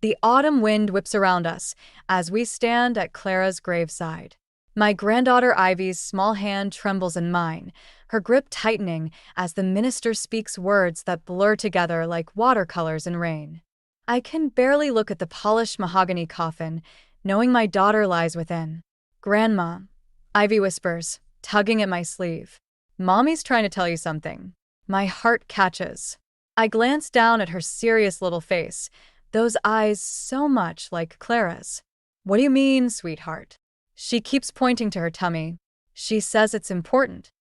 The autumn wind whips around us as we stand at Clara's graveside. My granddaughter Ivy's small hand trembles in mine, her grip tightening as the minister speaks words that blur together like watercolors in rain. I can barely look at the polished mahogany coffin, knowing my daughter lies within. "Grandma," Ivy whispers, tugging at my sleeve. "Mommy's trying to tell you something." My heart catches. I glance down at her serious little face, those eyes so much like Clara's. "What do you mean, sweetheart?" She keeps pointing to her tummy. She says it's important.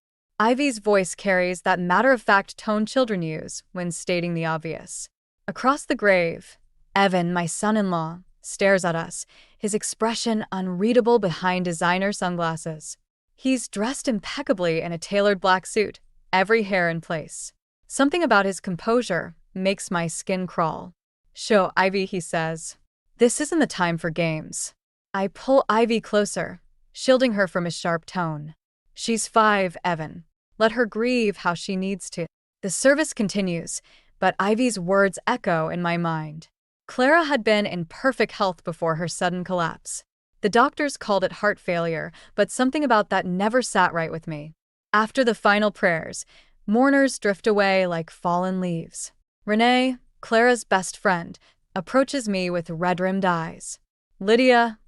Ivy's voice carries that matter-of-fact tone children use when stating the obvious. Across the grave, Evan, my son-in-law, stares at us, his expression unreadable behind designer sunglasses. He's dressed impeccably in a tailored black suit, every hair in place. Something about his composure makes my skin crawl. "Show, Ivy," he says. "This isn't the time for games." I pull Ivy closer, shielding her from his sharp tone. "She's 5, Evan. Let her grieve how she needs to." The service continues, but Ivy's words echo in my mind. Clara had been in perfect health before her sudden collapse. The doctors called it heart failure, but something about that never sat right with me. After the final prayers, mourners drift away like fallen leaves. Renee, Clara's best friend, approaches me with red-rimmed eyes. "Lydia,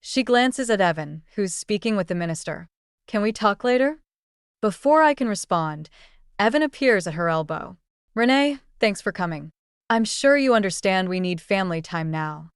She glances at Evan, who's speaking with the minister. "Can we talk later?" Before I can respond, Evan appears at her elbow. "Renee, thanks for coming. I'm sure you understand we need family time now."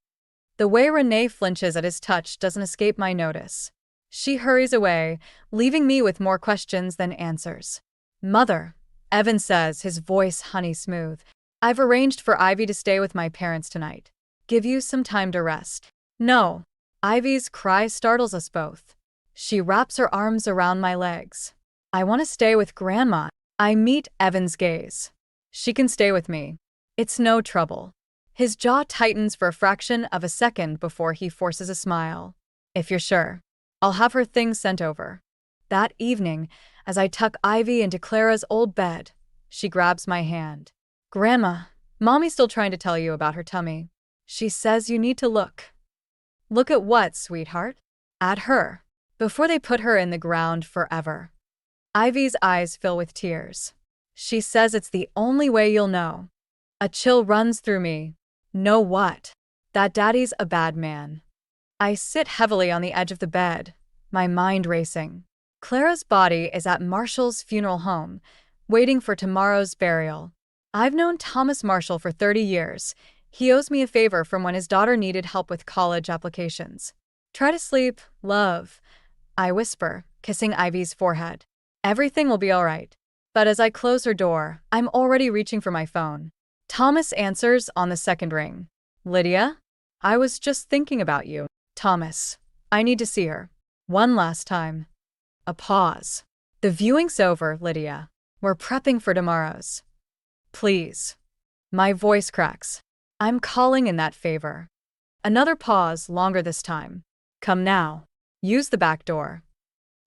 The way Renee flinches at his touch doesn't escape my notice. She hurries away, leaving me with more questions than answers. "Mother," Evan says, his voice honey smooth, "I've arranged for Ivy to stay with my parents tonight. Give you some time to rest." "No." Ivy's cry startles us both. She wraps her arms around my legs. "I want to stay with Grandma." I meet Evan's gaze. "She can stay with me. It's no trouble." His jaw tightens for a fraction of a second before he forces a smile. "If you're sure, I'll have her things sent over." That evening, as I tuck Ivy into Clara's old bed, she grabs my hand. "Grandma, Mommy's still trying to tell you about her tummy. She says you need to look." "Look at what, sweetheart?" "At her. Before they put her in the ground forever." Ivy's eyes fill with tears. She says it's the only way you'll know. A chill runs through me. Know what? That Daddy's a bad man. I sit heavily on the edge of the bed, my mind racing. Clara's body is at Marshall's funeral home, waiting for tomorrow's burial. I've known Thomas Marshall for 30 years. He owes me a favor from when his daughter needed help with college applications. "Try to sleep, love," I whisper, kissing Ivy's forehead. "Everything will be all right." But as I close her door, I'm already reaching for my phone. Thomas answers on the second ring. "Lydia? I was just thinking about you." "Thomas, I need to see her. One last time." A pause. "The viewing's over, Lydia. We're prepping for tomorrow's." "Please." My voice cracks. "I'm calling in that favor." Another pause, longer this time. "Come now. Use the back door."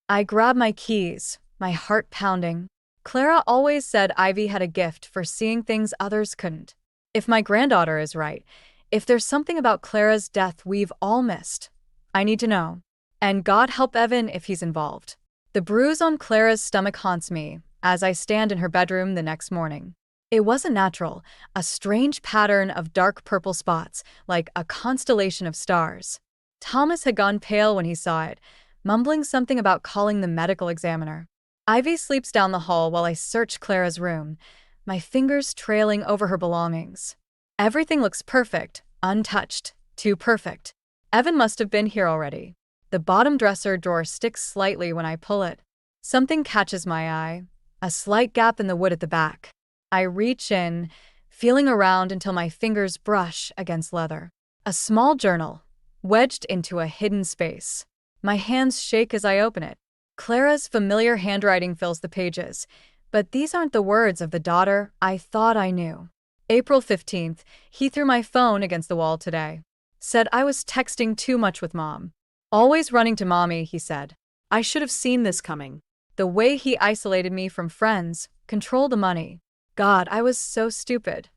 I grab my keys, my heart pounding. Clara always said Ivy had a gift for seeing things others couldn't. If my granddaughter is right, if there's something about Clara's death we've all missed, I need to know. And God help Evan if he's involved. The bruise on Clara's stomach haunts me as I stand in her bedroom the next morning. It wasn't natural, a strange pattern of dark purple spots, like a constellation of stars. Thomas had gone pale when he saw it, mumbling something about calling the medical examiner. Ivy sleeps down the hall while I search Clara's room, my fingers trailing over her belongings. Everything looks perfect, untouched, too perfect. Evan must have been here already. The bottom dresser drawer sticks slightly when I pull it. Something catches my eye, a slight gap in the wood at the back. I reach in, feeling around until my fingers brush against leather. A small journal, wedged into a hidden space. My hands shake as I open it. Clara's familiar handwriting fills the pages, but these aren't the words of the daughter I thought I knew. April 15th, he threw my phone against the wall today. Said I was texting too much with Mom. "Always running to Mommy," he said. I should have seen this coming. The way he isolated me from friends, controlled the money. God, I was so stupid.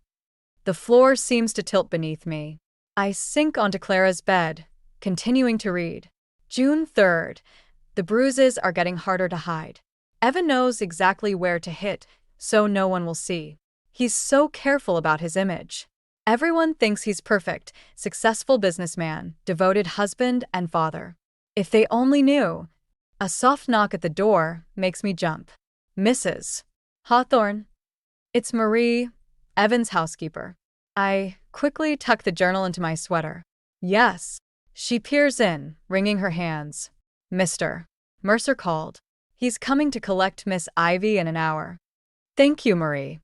The floor seems to tilt beneath me. I sink onto Clara's bed, continuing to read. June 3rd. The bruises are getting harder to hide. Evan knows exactly where to hit, so no one will see. He's so careful about his image. Everyone thinks he's perfect, successful businessman, devoted husband and father. If they only knew. A soft knock at the door makes me jump. Mrs. Hawthorne. It's Marie, Evan's housekeeper. I quickly tuck the journal into my sweater. Yes. She peers in, wringing her hands. Mr. Mercer called. He's coming to collect Miss Ivy in an hour. Thank you, Marie.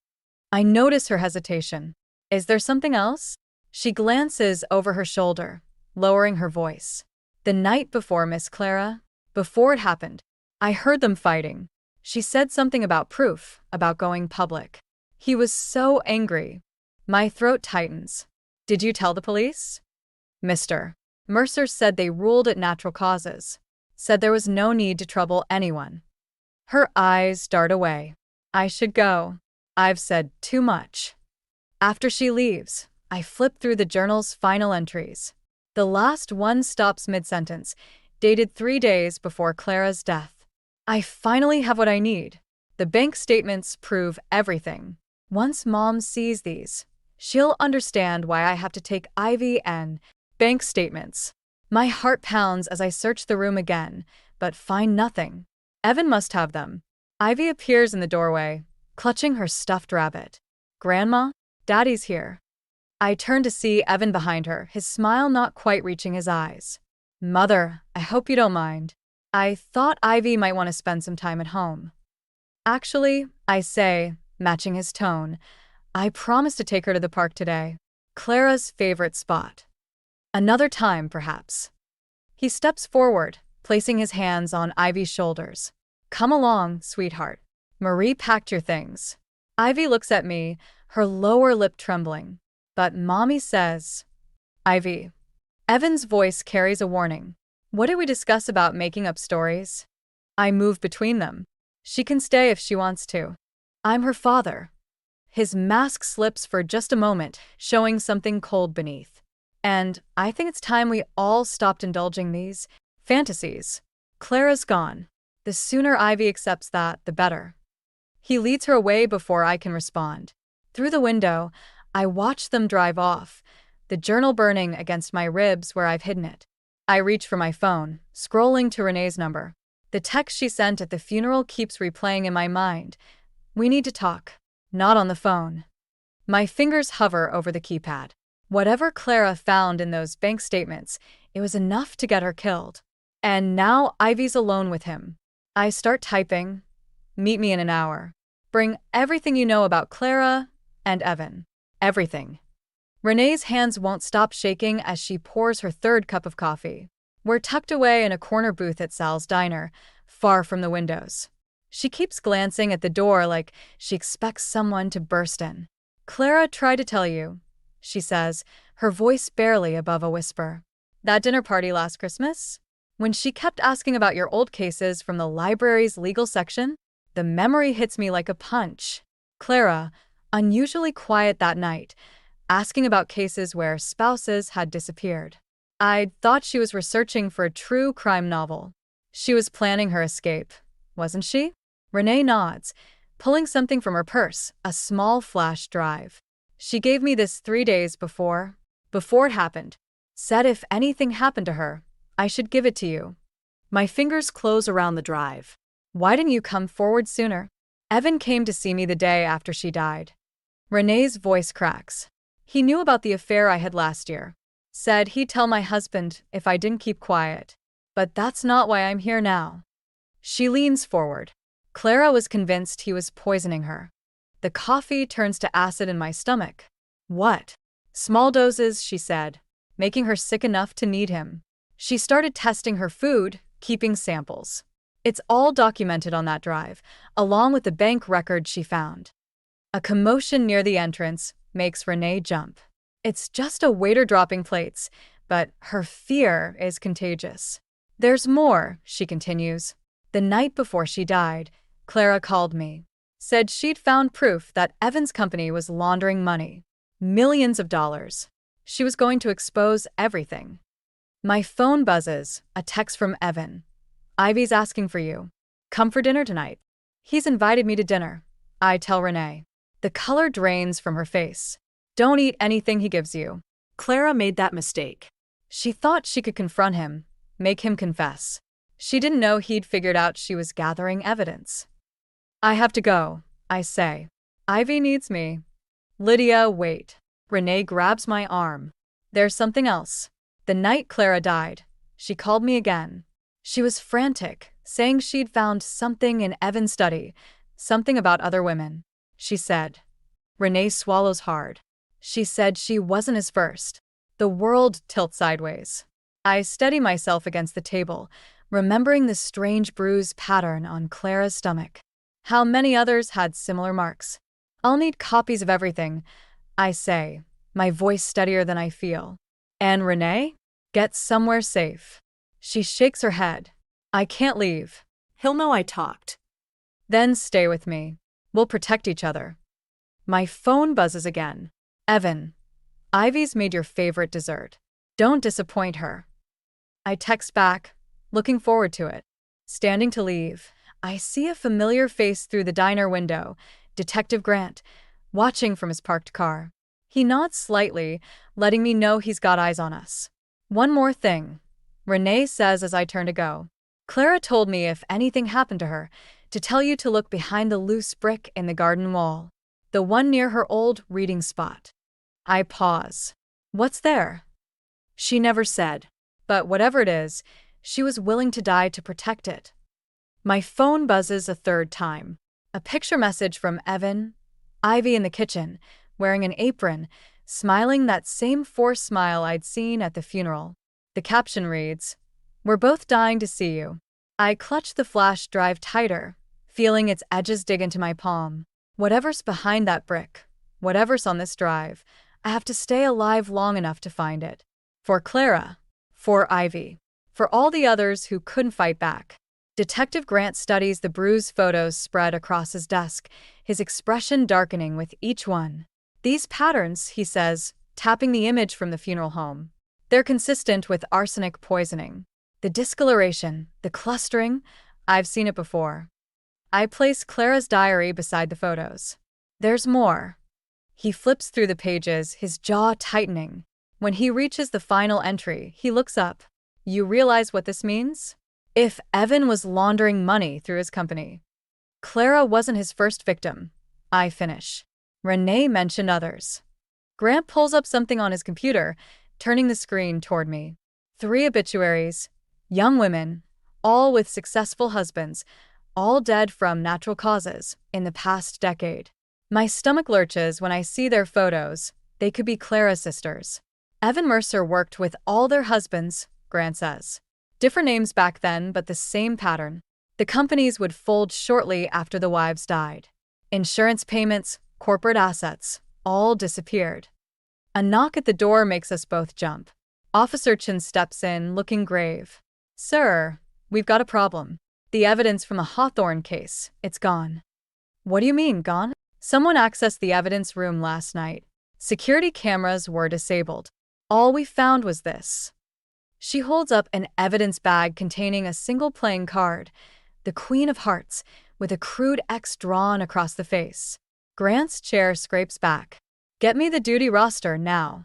I notice her hesitation. Is there something else? She glances over her shoulder, lowering her voice. The night before, Miss Clara, before it happened, I heard them fighting. She said something about proof, about going public. He was so angry. My throat tightens. Did you tell the police? Mr. Mercer said they ruled it natural causes. Said there was no need to trouble anyone. Her eyes dart away. I should go. I've said too much. After she leaves, I flip through the journal's final entries. The last one stops mid-sentence, dated 3 days before Clara's death. I finally have what I need. The bank statements prove everything. Once Mom sees these, she'll understand why I have to take Ivy and bank statements. My heart pounds as I search the room again, but find nothing. Evan must have them. Ivy appears in the doorway, clutching her stuffed rabbit. Grandma? Daddy's here. I turn to see Evan behind her, his smile not quite reaching his eyes. Mother, I hope you don't mind. I thought Ivy might want to spend some time at home. Actually, I say, matching his tone, I promised to take her to the park today. Clara's favorite spot. Another time, perhaps. He steps forward, placing his hands on Ivy's shoulders. Come along, sweetheart. Marie packed your things. Ivy looks at me, her lower lip trembling. But Mommy says, Ivy. Evan's voice carries a warning. What did we discuss about making up stories? I move between them. She can stay if she wants to. I'm her father. His mask slips for just a moment, showing something cold beneath. And I think it's time we all stopped indulging these fantasies. Clara's gone. The sooner Ivy accepts that, the better. He leads her away before I can respond. Through the window, I watch them drive off, the journal burning against my ribs where I've hidden it. I reach for my phone, scrolling to Renee's number. The text she sent at the funeral keeps replaying in my mind. We need to talk. Not on the phone. My fingers hover over the keypad. Whatever Clara found in those bank statements, it was enough to get her killed. And now Ivy's alone with him. I start typing. Meet me in an hour. Bring everything you know about Clara and Evan. Everything. Renee's hands won't stop shaking as she pours her third cup of coffee. We're tucked away in a corner booth at Sal's diner, far from the windows. She keeps glancing at the door like she expects someone to burst in. Clara tried to tell you, she says, her voice barely above a whisper. That dinner party last Christmas? When she kept asking about your old cases from the library's legal section? The memory hits me like a punch. Clara, unusually quiet that night, asking about cases where spouses had disappeared. I'd thought she was researching for a true crime novel. She was planning her escape, wasn't she? Renee nods, pulling something from her purse, a small flash drive. She gave me this 3 days before it happened. Said if anything happened to her, I should give it to you. My fingers close around the drive. Why didn't you come forward sooner? Evan came to see me the day after she died. Renee's voice cracks. He knew about the affair I had last year. Said he'd tell my husband if I didn't keep quiet. But that's not why I'm here now. She leans forward. Clara was convinced he was poisoning her. The coffee turns to acid in my stomach. What? Small doses, she said, making her sick enough to need him. She started testing her food, keeping samples. It's all documented on that drive, along with the bank record she found. A commotion near the entrance makes Renee jump. It's just a waiter dropping plates, but her fear is contagious. There's more, she continues. The night before she died, Clara called me. Said she'd found proof that Evan's company was laundering money. Millions of dollars. She was going to expose everything. My phone buzzes, a text from Evan. Ivy's asking for you. Come for dinner tonight. He's invited me to dinner. I tell Renee. The color drains from her face. Don't eat anything he gives you. Clara made that mistake. She thought she could confront him, make him confess. She didn't know he'd figured out she was gathering evidence. I have to go, I say. Ivy needs me. Lydia, wait. Renee grabs my arm. There's something else. The night Clara died, she called me again. She was frantic, saying she'd found something in Evan's study, something about other women. She said. Renee swallows hard. She said she wasn't his first. The world tilts sideways. I steady myself against the table, remembering the strange bruise pattern on Clara's stomach. How many others had similar marks? I'll need copies of everything, I say, my voice steadier than I feel. And Renee? Get somewhere safe. She shakes her head. I can't leave. He'll know I talked. Then stay with me. We'll protect each other. My phone buzzes again. Evan, Ivy's made your favorite dessert. Don't disappoint her. I text back, looking forward to it. Standing to leave, I see a familiar face through the diner window, Detective Grant, watching from his parked car. He nods slightly, letting me know he's got eyes on us. One more thing, Renee says as I turn to go. Clara told me if anything happened to her, to tell you to look behind the loose brick in the garden wall, the one near her old reading spot. I pause. What's there? She never said, but whatever it is, she was willing to die to protect it. My phone buzzes a third time. A picture message from Evan, Ivy in the kitchen, wearing an apron, smiling that same forced smile I'd seen at the funeral. The caption reads, "We're both dying to see you." I clutch the flash drive tighter, feeling its edges dig into my palm. Whatever's behind that brick, whatever's on this drive, I have to stay alive long enough to find it. For Clara, for Ivy, for all the others who couldn't fight back. Detective Grant studies the bruised photos spread across his desk, his expression darkening with each one. These patterns, he says, tapping the image from the funeral home. They're consistent with arsenic poisoning. The discoloration, the clustering, I've seen it before. I place Clara's diary beside the photos. There's more. He flips through the pages, his jaw tightening. When he reaches the final entry, he looks up. You realize what this means? If Evan was laundering money through his company. Clara wasn't his first victim. I finish. Renee mentioned others. Grant pulls up something on his computer, turning the screen toward me. 3 obituaries. Young women, all with successful husbands, all dead from natural causes in the past decade. My stomach lurches when I see their photos. They could be Clara's sisters. Evan Mercer worked with all their husbands, Grant says. Different names back then, but the same pattern. The companies would fold shortly after the wives died. Insurance payments, corporate assets, all disappeared. A knock at the door makes us both jump. Officer Chin steps in, looking grave. Sir, we've got a problem. The evidence from a Hawthorne case, it's gone. What do you mean, gone? Someone accessed the evidence room last night. Security cameras were disabled. All we found was this. She holds up an evidence bag containing a single playing card, the Queen of Hearts, with a crude X drawn across the face. Grant's chair scrapes back. Get me the duty roster now.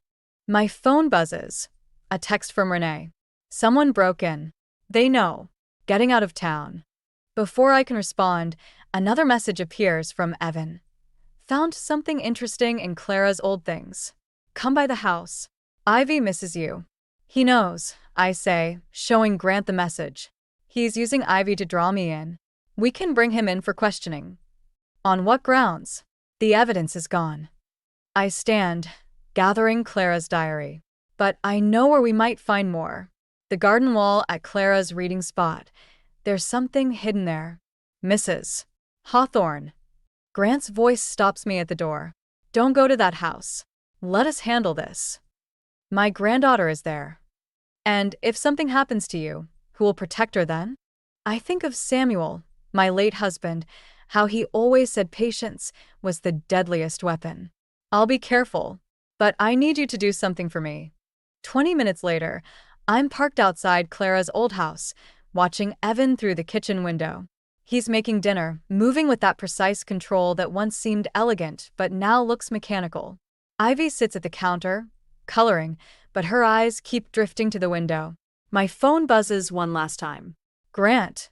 My phone buzzes. A text from Renee. Someone broke in. They know. Getting out of town. Before I can respond, another message appears from Evan. Found something interesting in Clara's old things. Come by the house. Ivy misses you. He knows, I say, showing Grant the message. He's using Ivy to draw me in. We can bring him in for questioning. On what grounds? The evidence is gone. I stand, gathering Clara's diary. But I know where we might find more. The garden wall at Clara's reading spot. There's something hidden there. Mrs. Hawthorne. Grant's voice stops me at the door. Don't go to that house. Let us handle this. My granddaughter is there. And if something happens to you, who will protect her then? I think of Samuel, my late husband, how he always said patience was the deadliest weapon. I'll be careful, but I need you to do something for me. 20 minutes later, I'm parked outside Clara's old house, watching Evan through the kitchen window. He's making dinner, moving with that precise control that once seemed elegant but now looks mechanical. Ivy sits at the counter, coloring, but her eyes keep drifting to the window. My phone buzzes one last time. Grant.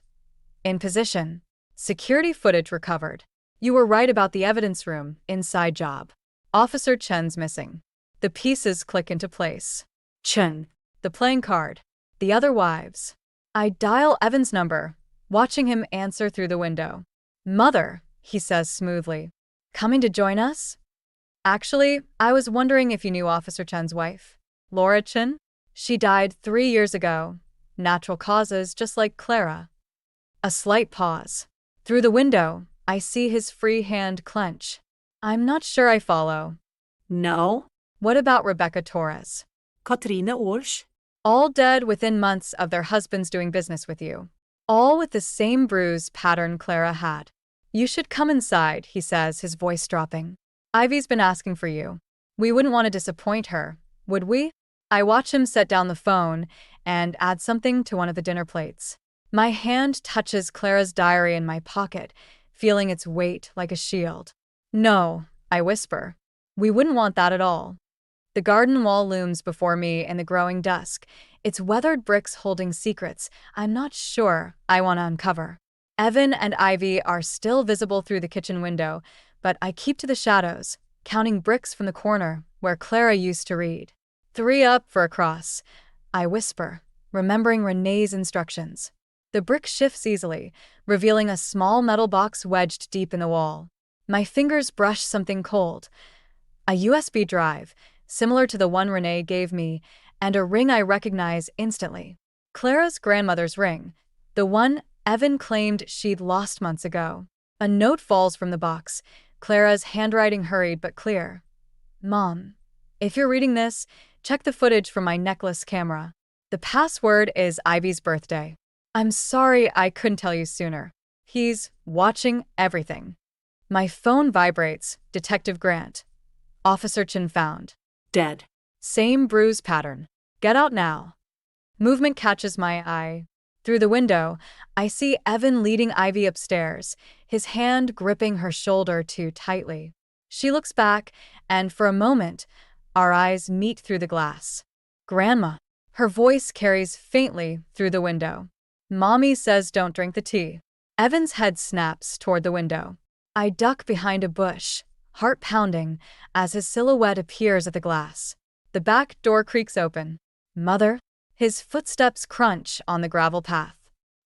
In position. Security footage recovered. You were right about the evidence room, inside job. Officer Chen's missing. The pieces click into place. Chen. The playing card. The other wives. I dial Evan's number, watching him answer through the window. Mother, he says smoothly. Coming to join us? Actually, I was wondering if you knew Officer Chen's wife. Laura Chen? She died 3 years ago. Natural causes, just like Clara. A slight pause. Through the window, I see his free hand clench. I'm not sure I follow. No. What about Rebecca Torres? Katrine Orsch. All dead within months of their husbands doing business with you. All with the same bruise pattern Clara had. You should come inside, he says, his voice dropping. Ivy's been asking for you. We wouldn't want to disappoint her, would we? I watch him set down the phone and add something to one of the dinner plates. My hand touches Clara's diary in my pocket, feeling its weight like a shield. No, I whisper. We wouldn't want that at all. The garden wall looms before me in the growing dusk, its weathered bricks holding secrets I'm not sure I want to uncover. Evan and Ivy are still visible through the kitchen window, but I keep to the shadows, counting bricks from the corner where Clara used to read. 3 up for a cross, I whisper, remembering Renee's instructions. The brick shifts easily, revealing a small metal box wedged deep in the wall. My fingers brush something cold. A USB drive, similar to the one Renee gave me, and a ring I recognize instantly. Clara's grandmother's ring, the one Evan claimed she'd lost months ago. A note falls from the box, Clara's handwriting hurried but clear. Mom, if you're reading this, check the footage from my necklace camera. The password is Ivy's birthday. I'm sorry I couldn't tell you sooner. He's watching everything. My phone vibrates. Detective Grant. Officer Chen found. Dead. Same bruise pattern. Get out now. Movement catches my eye. Through the window, I see Evan leading Ivy upstairs, his hand gripping her shoulder too tightly. She looks back, and for a moment, our eyes meet through the glass. Grandma. Her voice carries faintly through the window. Mommy says don't drink the tea. Evan's head snaps toward the window. I duck behind a bush, heart pounding, as his silhouette appears at the glass. The back door creaks open. Mother? His footsteps crunch on the gravel path.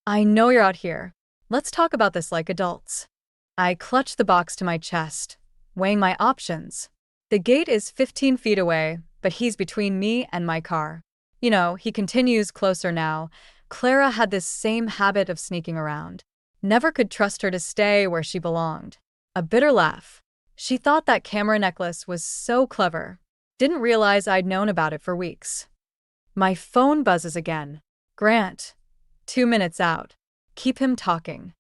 I know you're out here. Let's talk about this like adults. I clutch the box to my chest, weighing my options. The gate is 15 feet away, but he's between me and my car. You know, he continues closer now. Clara had this same habit of sneaking around. Never could trust her to stay where she belonged. A bitter laugh. She thought that camera necklace was so clever. Didn't realize I'd known about it for weeks. My phone buzzes again. Grant. 2 minutes out. Keep him talking.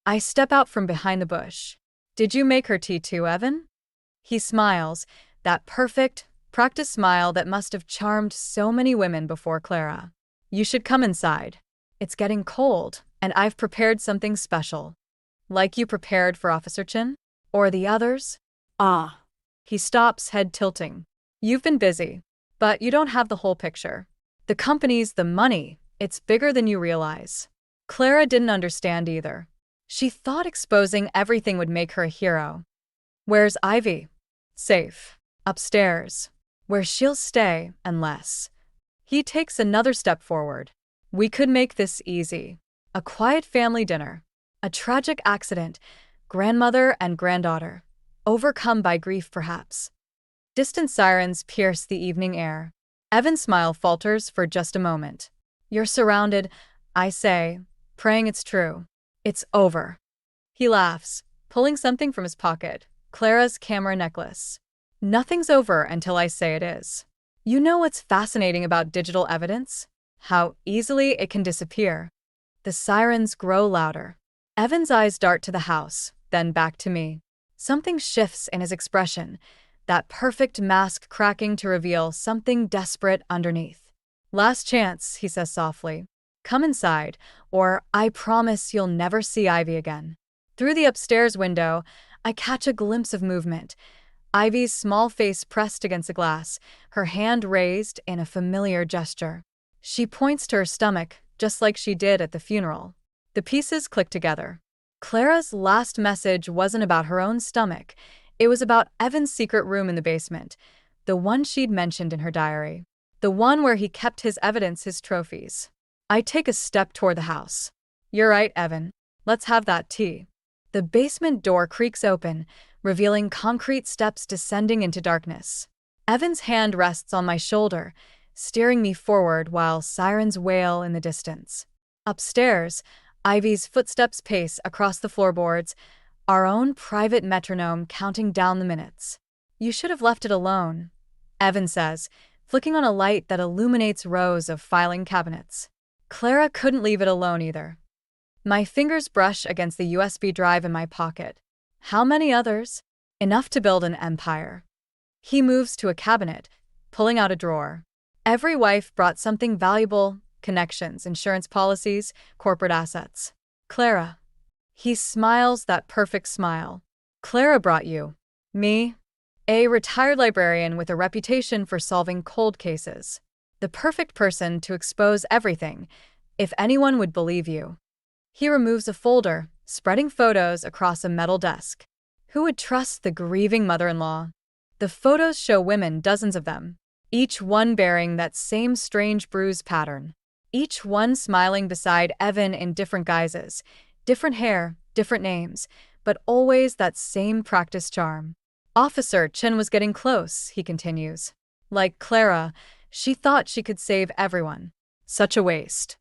I step out from behind the bush. Did you make her tea too, Evan? He smiles, that perfect, practiced smile that must have charmed so many women before Clara. You should come inside. It's getting cold, and I've prepared something special. Like you prepared for Officer Chen? Or the others? Ah. He stops, head tilting. You've been busy, but you don't have the whole picture. The company's the money. It's bigger than you realize. Clara didn't understand either. She thought exposing everything would make her a hero. Where's Ivy? Safe. Upstairs. Where she'll stay, unless. He takes another step forward. We could make this easy. A quiet family dinner. A tragic accident. Grandmother and granddaughter. Overcome by grief, perhaps. Distant sirens pierce the evening air. Evan's smile falters for just a moment. You're surrounded, I say, praying it's true. It's over. He laughs, pulling something from his pocket. Clara's camera necklace. Nothing's over until I say it is. You know what's fascinating about digital evidence? How easily it can disappear. The sirens grow louder. Evan's eyes dart to the house, then back to me. Something shifts in his expression. that perfect mask cracking to reveal something desperate underneath. "Last chance," he says softly. "Come inside, or I promise you'll never see Ivy again." Through the upstairs window, I catch a glimpse of movement. Ivy's small face pressed against the glass, her hand raised in a familiar gesture. She points to her stomach, just like she did at the funeral. The pieces click together. Clara's last message wasn't about her own stomach. It was about Evan's secret room in the basement, the one she'd mentioned in her diary, the one where he kept his evidence, his trophies. I take a step toward the house. "You're right, Evan. Let's have that tea." The basement door creaks open, revealing concrete steps descending into darkness. Evan's hand rests on my shoulder, steering me forward while sirens wail in the distance. Upstairs, Ivy's footsteps pace across the floorboards, our own private metronome counting down the minutes. "You should have left it alone," Evan says, flicking on a light that illuminates rows of filing cabinets. Clara couldn't leave it alone either. My fingers brush against the USB drive in my pocket. How many others? Enough to build an empire. He moves to a cabinet, pulling out a drawer. Every wife brought something valuable: connections, insurance policies, corporate assets. "Clara." He smiles that perfect smile. "Clara brought you." "Me?" A retired librarian with a reputation for solving cold cases. The perfect person to expose everything, if anyone would believe you. He removes a folder, spreading photos across a metal desk. Who would trust the grieving mother-in-law? The photos show women, dozens of them, each one bearing that same strange bruise pattern. Each one smiling beside Evan in different guises, different hair, different names, but always that same practiced charm. Officer Chen was getting close, he continues. Like Clara, she thought she could save everyone. Such a waste.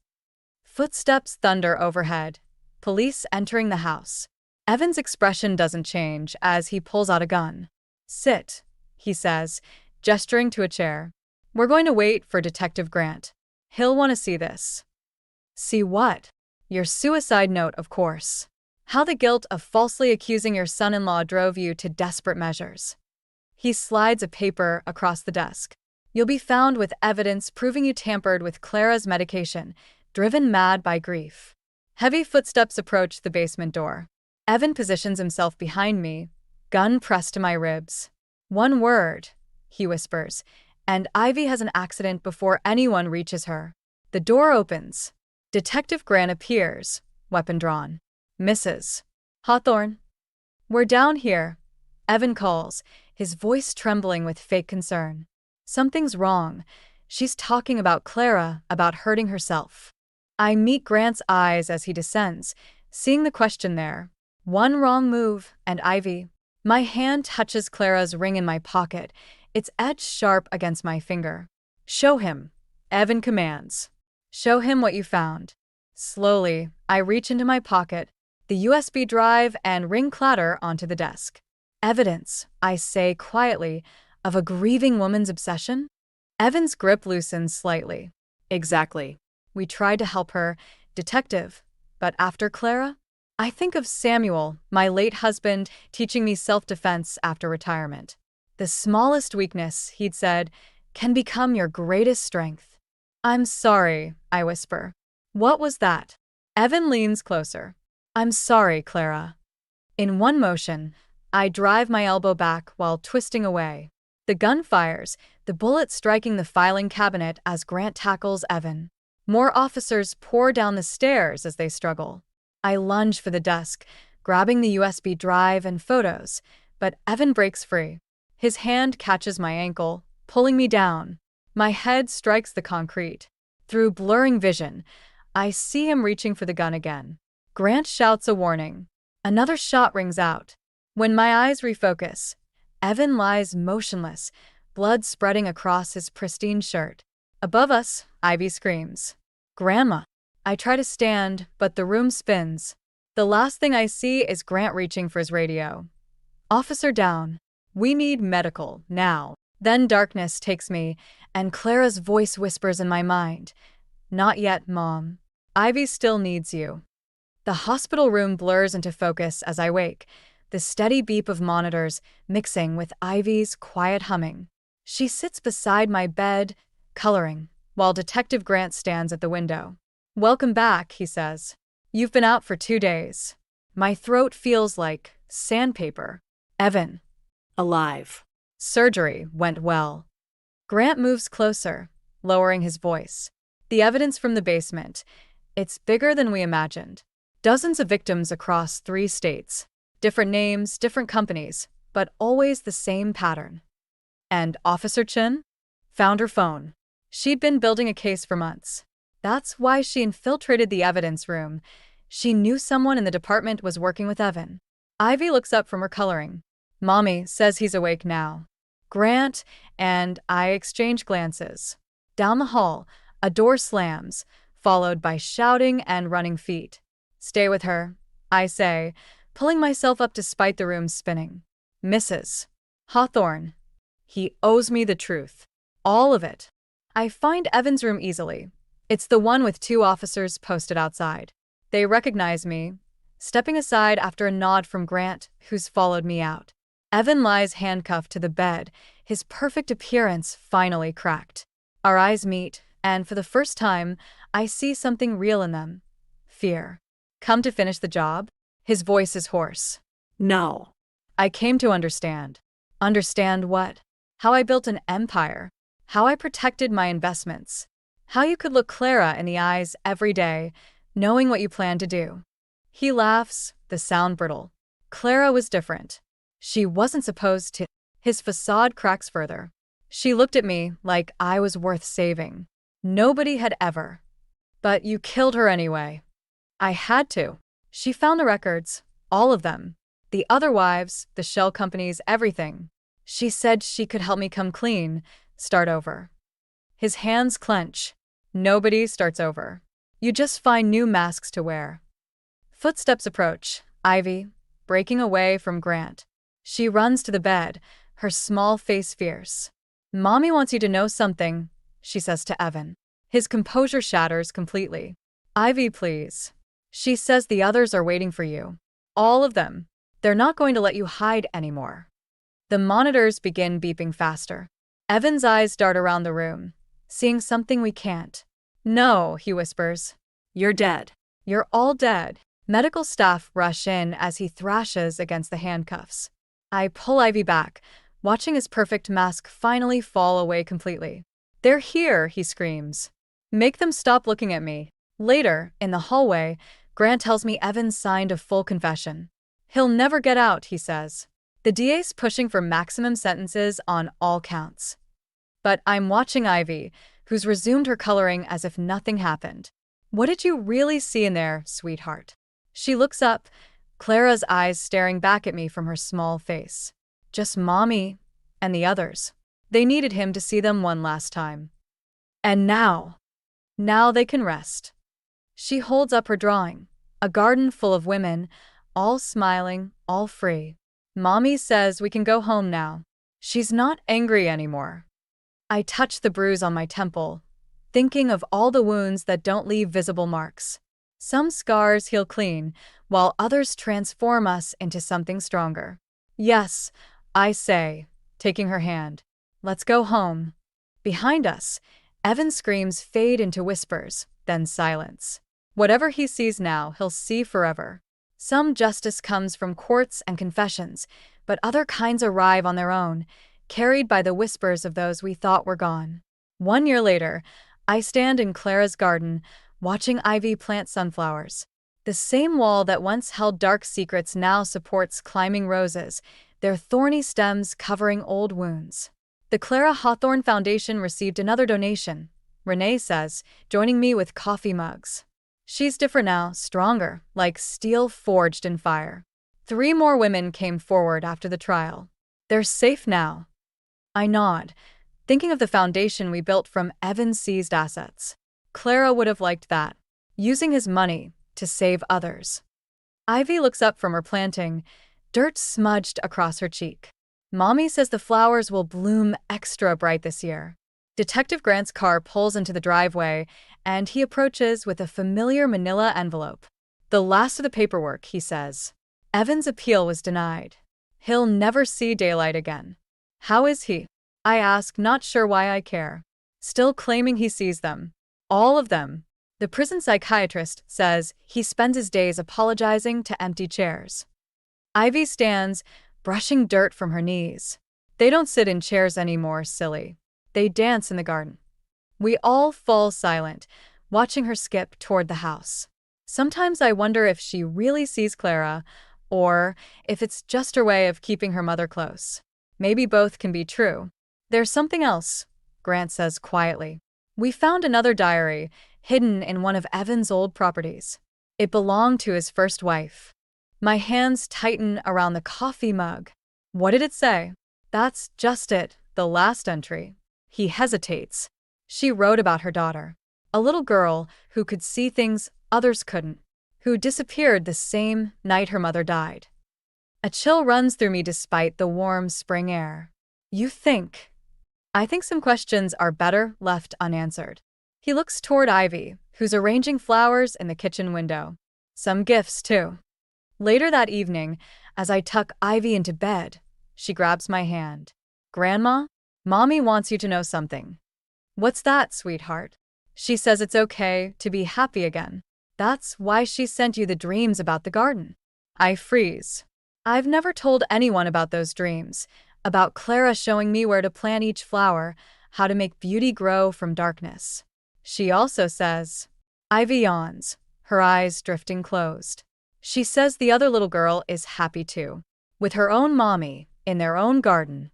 Footsteps thunder overhead. Police entering the house. Evan's expression doesn't change as he pulls out a gun. "Sit," he says, gesturing to a chair. "We're going to wait for Detective Grant. He'll want to see this." "See what?" "Your suicide note, of course. How the guilt of falsely accusing your son-in-law drove you to desperate measures." He slides a paper across the desk. "You'll be found with evidence proving you tampered with Clara's medication, driven mad by grief." Heavy footsteps approach the basement door. Evan positions himself behind me, gun pressed to my ribs. "One word," he whispers, "and Ivy has an accident before anyone reaches her." The door opens. Detective Grant appears, weapon drawn. "Mrs. Hawthorne." "We're down here," Evan calls, his voice trembling with fake concern. "Something's wrong. She's talking about Clara, about hurting herself." I meet Grant's eyes as he descends, seeing the question there. One wrong move, and Ivy. My hand touches Clara's ring in my pocket, its edge sharp against my finger. "Show him," Evan commands. "Show him what you found." Slowly, I reach into my pocket, the USB drive and ring clatter onto the desk. "Evidence," I say quietly, "of a grieving woman's obsession?" Evan's grip loosens slightly. "Exactly. We tried to help her, detective. But after Clara? I think of Samuel, my late husband, teaching me self-defense after retirement. The smallest weakness, he'd said, can become your greatest strength." "I'm sorry," I whisper. "What was that?" Evan leans closer. "I'm sorry, Clara." In one motion, I drive my elbow back while twisting away. The gun fires, the bullet striking the filing cabinet as Grant tackles Evan. More officers pour down the stairs as they struggle. I lunge for the desk, grabbing the USB drive and photos, but Evan breaks free. His hand catches my ankle, pulling me down. My head strikes the concrete. Through blurring vision, I see him reaching for the gun again. Grant shouts a warning. Another shot rings out. When my eyes refocus, Evan lies motionless, blood spreading across his pristine shirt. Above us, Ivy screams. "Grandma!" I try to stand, but the room spins. The last thing I see is Grant reaching for his radio. "Officer down. We need medical, now." Then darkness takes me, and Clara's voice whispers in my mind. "Not yet, Mom. Ivy still needs you." The hospital room blurs into focus as I wake, the steady beep of monitors mixing with Ivy's quiet humming. She sits beside my bed, coloring, while Detective Grant stands at the window. "Welcome back," he says. "You've been out for 2 days." My throat feels like sandpaper. "Evan." Alive. "Surgery went well." Grant moves closer, lowering his voice. "The evidence from the basement. It's bigger than we imagined. Dozens of victims across 3 states. Different names, different companies, but always the same pattern." "And Officer Chin?" "Found her phone. She'd been building a case for months. That's why she infiltrated the evidence room. She knew someone in the department was working with Evan." Ivy looks up from her coloring. "Mommy says he's awake now." Grant and I exchange glances. Down the hall, a door slams, followed by shouting and running feet. "Stay with her," I say, pulling myself up despite the room spinning. "Mrs. Hawthorne. He owes me the truth. All of it." I find Evan's room easily. It's the one with 2 officers posted outside. They recognize me, stepping aside after a nod from Grant, who's followed me out. Evan lies handcuffed to the bed, his perfect appearance finally cracked. Our eyes meet, and for the first time, I see something real in them. Fear. "Come to finish the job?" His voice is hoarse. No. "I came to understand." "Understand what?" "How I built an empire. How I protected my investments. How you could look Clara in the eyes every day, knowing what you planned to do." He laughs, the sound brittle. "Clara was different. She wasn't supposed to." His facade cracks further. "She looked at me like I was worth saving. Nobody had ever. But you killed her anyway." "I had to." "She found the records, all of them. The other wives, the shell companies, everything. She said she could help me come clean, start over." His hands clench. "Nobody starts over. You just find new masks to wear." Footsteps approach. Ivy, breaking away from Grant. She runs to the bed, her small face fierce. "Mommy wants you to know something," she says to Evan. His composure shatters completely. "Ivy, please." She says the others are waiting for you. All of them. They're not going to let you hide anymore. The monitors begin beeping faster. Evan's eyes dart around the room, seeing something we can't. "No," he whispers. You're dead. "You're all dead." Medical staff rush in as he thrashes against the handcuffs. I pull Ivy back, watching his perfect mask finally fall away completely. "They're here," he screams. "Make them stop looking at me." Later, in the hallway, Grant tells me Evan signed a full confession. "He'll never get out," he says. The DA's pushing for maximum sentences on all counts. But I'm watching Ivy, who's resumed her coloring as if nothing happened. "What did you really see in there, sweetheart?" She looks up, Clara's eyes staring back at me from her small face. "Just Mommy and the others. They needed him to see them one last time. And now they can rest." She holds up her drawing, a garden full of women, all smiling, all free. "Mommy says we can go home now. She's not angry anymore." I touch the bruise on my temple, thinking of all the wounds that don't leave visible marks. Some scars heal clean, while others transform us into something stronger. "Yes," I say, taking her hand. "Let's go home." Behind us, Evan's screams fade into whispers, then silence. Whatever he sees now, he'll see forever. Some justice comes from courts and confessions, but other kinds arrive on their own, carried by the whispers of those we thought were gone. 1 year later, I stand in Clara's garden, watching Ivy plant sunflowers. The same wall that once held dark secrets now supports climbing roses, their thorny stems covering old wounds. The Clara Hawthorne Foundation received another donation, Renee says, joining me with coffee mugs. She's different now, stronger, like steel forged in fire. 3 more women came forward after the trial. They're safe now. I nod, thinking of the foundation we built from Evan's seized assets. Clara would have liked that, using his money to save others. Ivy looks up from her planting, dirt smudged across her cheek. "Mommy says the flowers will bloom extra bright this year." Detective Grant's car pulls into the driveway, and he approaches with a familiar manila envelope. "The last of the paperwork," he says. Evan's appeal was denied. He'll never see daylight again. How is he? I ask, not sure why I care. Still claiming he sees them. All of them. The prison psychiatrist says he spends his days apologizing to empty chairs. Ivy stands, brushing dirt from her knees. They don't sit in chairs anymore, silly. They dance in the garden. We all fall silent, watching her skip toward the house. Sometimes I wonder if she really sees Clara, or if it's just her way of keeping her mother close. Maybe both can be true. There's something else, Grant says quietly. We found another diary, hidden in one of Evan's old properties. It belonged to his first wife. My hands tighten around the coffee mug. What did it say? That's just it, the last entry. He hesitates. She wrote about her daughter. A little girl who could see things others couldn't, who disappeared the same night her mother died. A chill runs through me despite the warm spring air. You think? I think some questions are better left unanswered. He looks toward Ivy, who's arranging flowers in the kitchen window. Some gifts, too. Later that evening, as I tuck Ivy into bed, she grabs my hand. Grandma, Mommy wants you to know something. What's that, sweetheart? She says it's okay to be happy again. That's why she sent you the dreams about the garden. I freeze. I've never told anyone about those dreams, about Clara showing me where to plant each flower, how to make beauty grow from darkness. She also says, Ivy yawns, her eyes drifting closed. She says the other little girl is happy too, with her own mommy, in their own garden.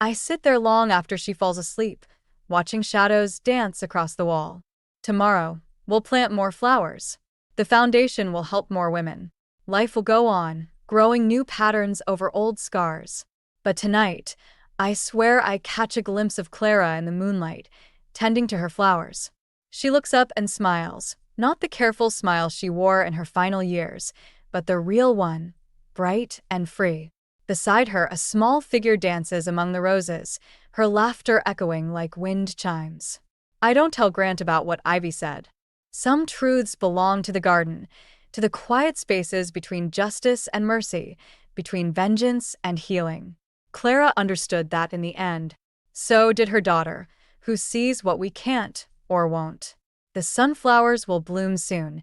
I sit there long after she falls asleep, watching shadows dance across the wall. Tomorrow, we'll plant more flowers. The foundation will help more women. Life will go on, growing new patterns over old scars. But tonight, I swear I catch a glimpse of Clara in the moonlight, tending to her flowers. She looks up and smiles, not the careful smile she wore in her final years, but the real one, bright and free. Beside her, a small figure dances among the roses, her laughter echoing like wind chimes. I don't tell Grant about what Ivy said. Some truths belong to the garden, to the quiet spaces between justice and mercy, between vengeance and healing. Clara understood that in the end. So did her daughter, who sees what we can't or won't. The sunflowers will bloom soon,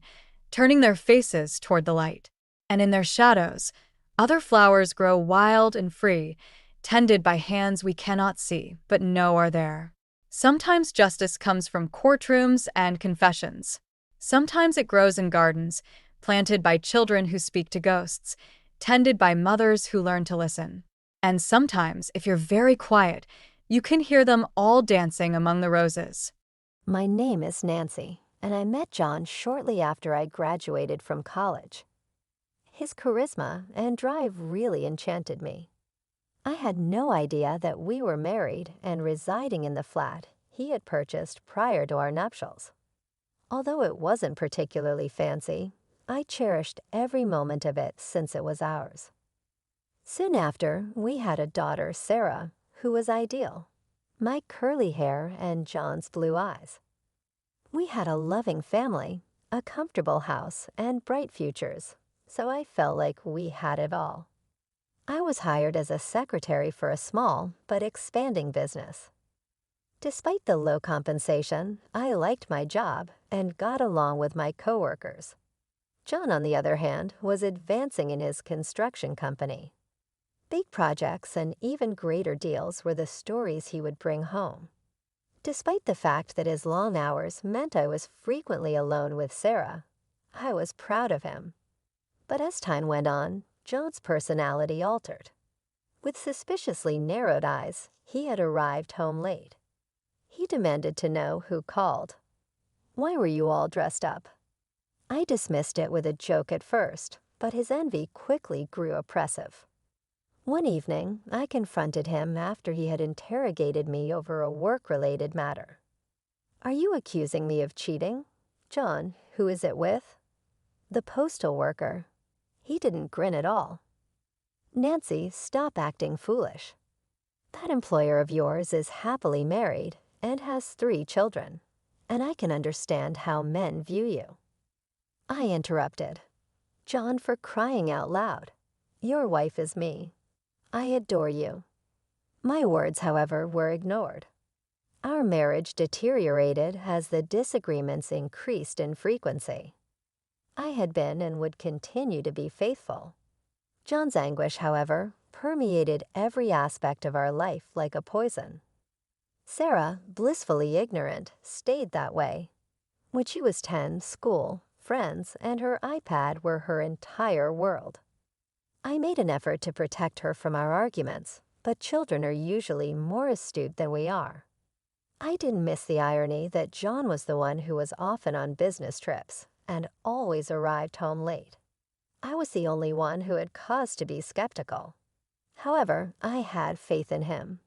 turning their faces toward the light. And in their shadows, other flowers grow wild and free, tended by hands we cannot see but know are there. Sometimes justice comes from courtrooms and confessions. Sometimes it grows in gardens, planted by children who speak to ghosts, tended by mothers who learn to listen. And sometimes, if you're very quiet, you can hear them all dancing among the roses. My name is Nancy, and I met John shortly after I graduated from college. His charisma and drive really enchanted me. I had no idea that we were married and residing in the flat he had purchased prior to our nuptials. Although it wasn't particularly fancy, I cherished every moment of it since it was ours. Soon after, we had a daughter, Sarah, who was ideal. My curly hair and John's blue eyes. We had a loving family, a comfortable house, and bright futures, so I felt like we had it all. I was hired as a secretary for a small but expanding business. Despite the low compensation, I liked my job and got along with my coworkers. John, on the other hand, was advancing in his construction company. Big projects and even greater deals were the stories he would bring home. Despite the fact that his long hours meant I was frequently alone with Sarah, I was proud of him. But as time went on, John's personality altered. With suspiciously narrowed eyes, he had arrived home late. He demanded to know who called. Why were you all dressed up? I dismissed it with a joke at first, but his envy quickly grew oppressive. One evening, I confronted him after he had interrogated me over a work-related matter. Are you accusing me of cheating? John, who is it with? The postal worker. He didn't grin at all. Nancy, stop acting foolish. That employer of yours is happily married and has 3 children, and I can understand how men view you. I interrupted. John, for crying out loud. Your wife is me. I adore you." My words, however, were ignored. Our marriage deteriorated as the disagreements increased in frequency. I had been and would continue to be faithful. John's anguish, however, permeated every aspect of our life like a poison. Sarah, blissfully ignorant, stayed that way. When she was 10, school, friends, and her iPad were her entire world. I made an effort to protect her from our arguments, but children are usually more astute than we are. I didn't miss the irony that John was the one who was often on business trips and always arrived home late. I was the only one who had cause to be skeptical. However, I had faith in him.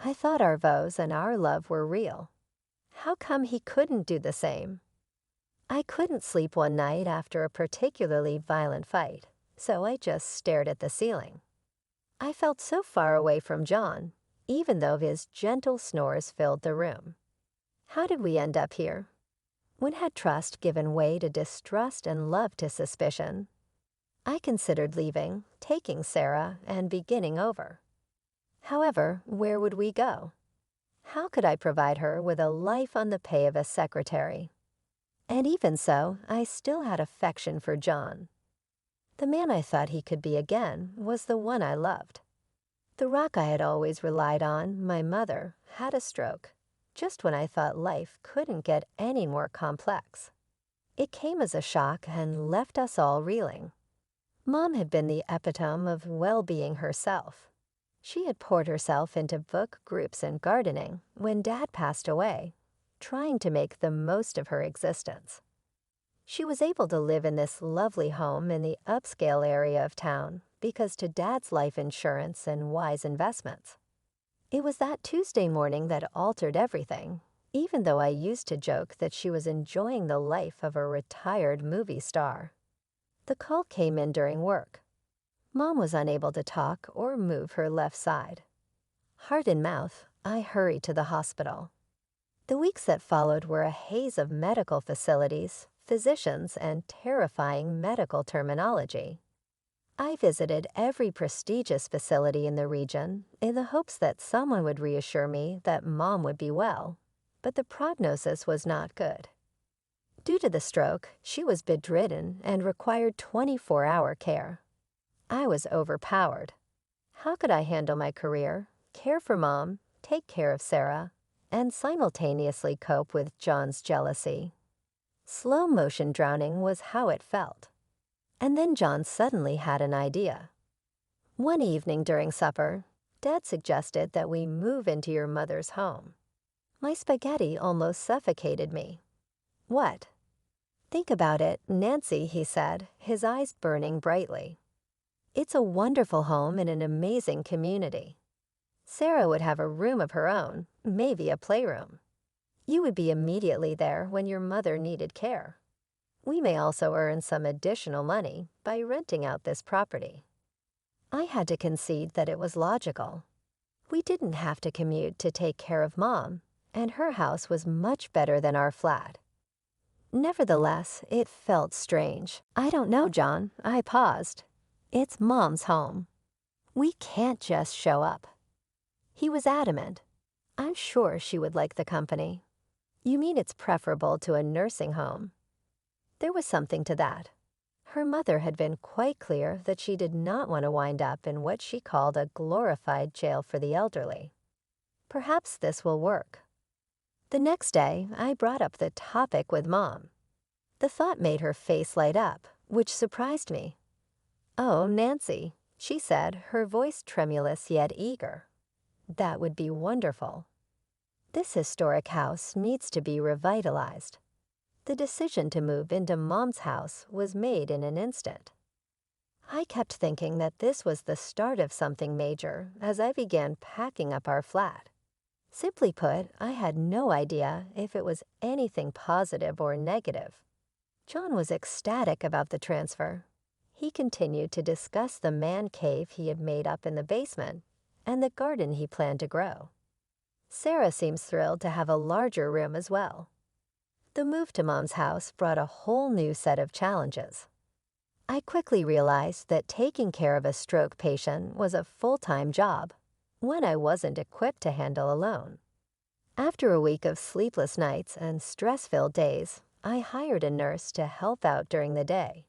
I thought our vows and our love were real. How come he couldn't do the same? I couldn't sleep one night after a particularly violent fight, so I just stared at the ceiling. I felt so far away from John, even though his gentle snores filled the room. How did we end up here? When had trust given way to distrust and love to suspicion? I considered leaving, taking Sarah, and beginning over. However, where would we go? How could I provide her with a life on the pay of a secretary? And even so, I still had affection for John. The man I thought he could be again was the one I loved. The rock I had always relied on, my mother, had a stroke, just when I thought life couldn't get any more complex. It came as a shock and left us all reeling. Mom had been the epitome of well-being herself. She had poured herself into book groups and gardening when Dad passed away, trying to make the most of her existence. She was able to live in this lovely home in the upscale area of town because to Dad's life insurance and wise investments. It was that Tuesday morning that altered everything, even though I used to joke that she was enjoying the life of a retired movie star. The call came in during work. Mom was unable to talk or move her left side. Heart in mouth, I hurried to the hospital. The weeks that followed were a haze of medical facilities, physicians, and terrifying medical terminology. I visited every prestigious facility in the region in the hopes that someone would reassure me that Mom would be well, but the prognosis was not good. Due to the stroke, she was bedridden and required 24-hour care. I was overpowered. How could I handle my career, care for Mom, take care of Sarah, and simultaneously cope with John's jealousy? Slow motion drowning was how it felt. And then John suddenly had an idea. One evening during supper, Dad suggested that we move into your mother's home. My spaghetti almost suffocated me. What? Think about it, Nancy, he said, his eyes burning brightly. It's a wonderful home in an amazing community. Sarah would have a room of her own, maybe a playroom. You would be immediately there when your mother needed care. We may also earn some additional money by renting out this property. I had to concede that it was logical. We didn't have to commute to take care of Mom, and her house was much better than our flat. Nevertheless, it felt strange. I don't know, John. I paused. It's Mom's home. We can't just show up. He was adamant. I'm sure she would like the company. You mean it's preferable to a nursing home? There was something to that. Her mother had been quite clear that she did not want to wind up in what she called a glorified jail for the elderly. Perhaps this will work. The next day, I brought up the topic with Mom. The thought made her face light up, which surprised me. "Oh, Nancy," she said, her voice tremulous yet eager. "That would be wonderful. This historic house needs to be revitalized." The decision to move into Mom's house was made in an instant. I kept thinking that this was the start of something major as I began packing up our flat. Simply put, I had no idea if it was anything positive or negative. John was ecstatic about the transfer. He continued to discuss the man cave he had made up in the basement and the garden he planned to grow. Sarah seems thrilled to have a larger room as well. The move to Mom's house brought a whole new set of challenges. I quickly realized that taking care of a stroke patient was a full-time job, one I wasn't equipped to handle alone. After a week of sleepless nights and stress-filled days, I hired a nurse to help out during the day.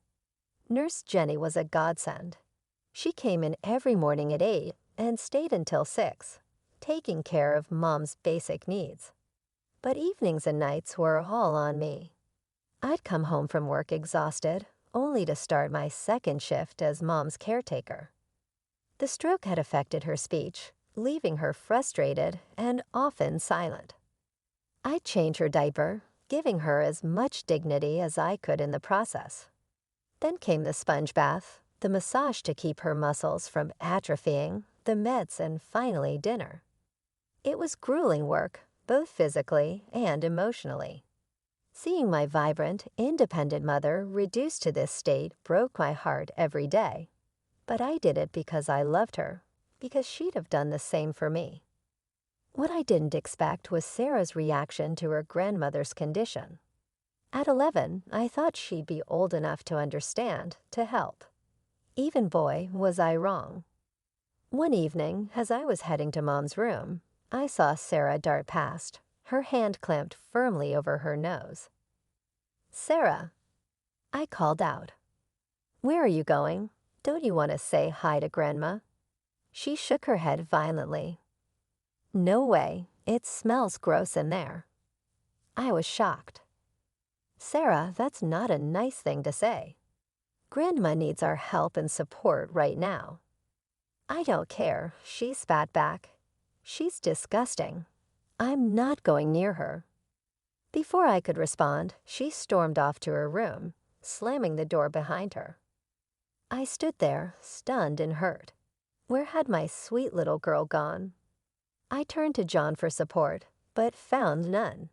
Nurse Jenny was a godsend. She came in every morning at 8 and stayed until 6, taking care of Mom's basic needs. But evenings and nights were all on me. I'd come home from work exhausted, only to start my second shift as Mom's caretaker. The stroke had affected her speech, leaving her frustrated and often silent. I'd change her diaper, giving her as much dignity as I could in the process. Then came the sponge bath, the massage to keep her muscles from atrophying, the meds, and finally dinner. It was grueling work, both physically and emotionally. Seeing my vibrant, independent mother reduced to this state broke my heart every day. But I did it because I loved her, because she'd have done the same for me. What I didn't expect was Sarah's reaction to her grandmother's condition. At 11, I thought she'd be old enough to understand, to help. Even boy, was I wrong. One evening, as I was heading to Mom's room, I saw Sarah dart past, her hand clamped firmly over her nose. "Sarah," I called out. "Where are you going? Don't you want to say hi to Grandma?" She shook her head violently. "No way, it smells gross in there." I was shocked. "Sarah, that's not a nice thing to say. Grandma needs our help and support right now." "I don't care," she spat back. "She's disgusting. I'm not going near her." Before I could respond, she stormed off to her room, slamming the door behind her. I stood there, stunned and hurt. Where had my sweet little girl gone? I turned to John for support, but found none.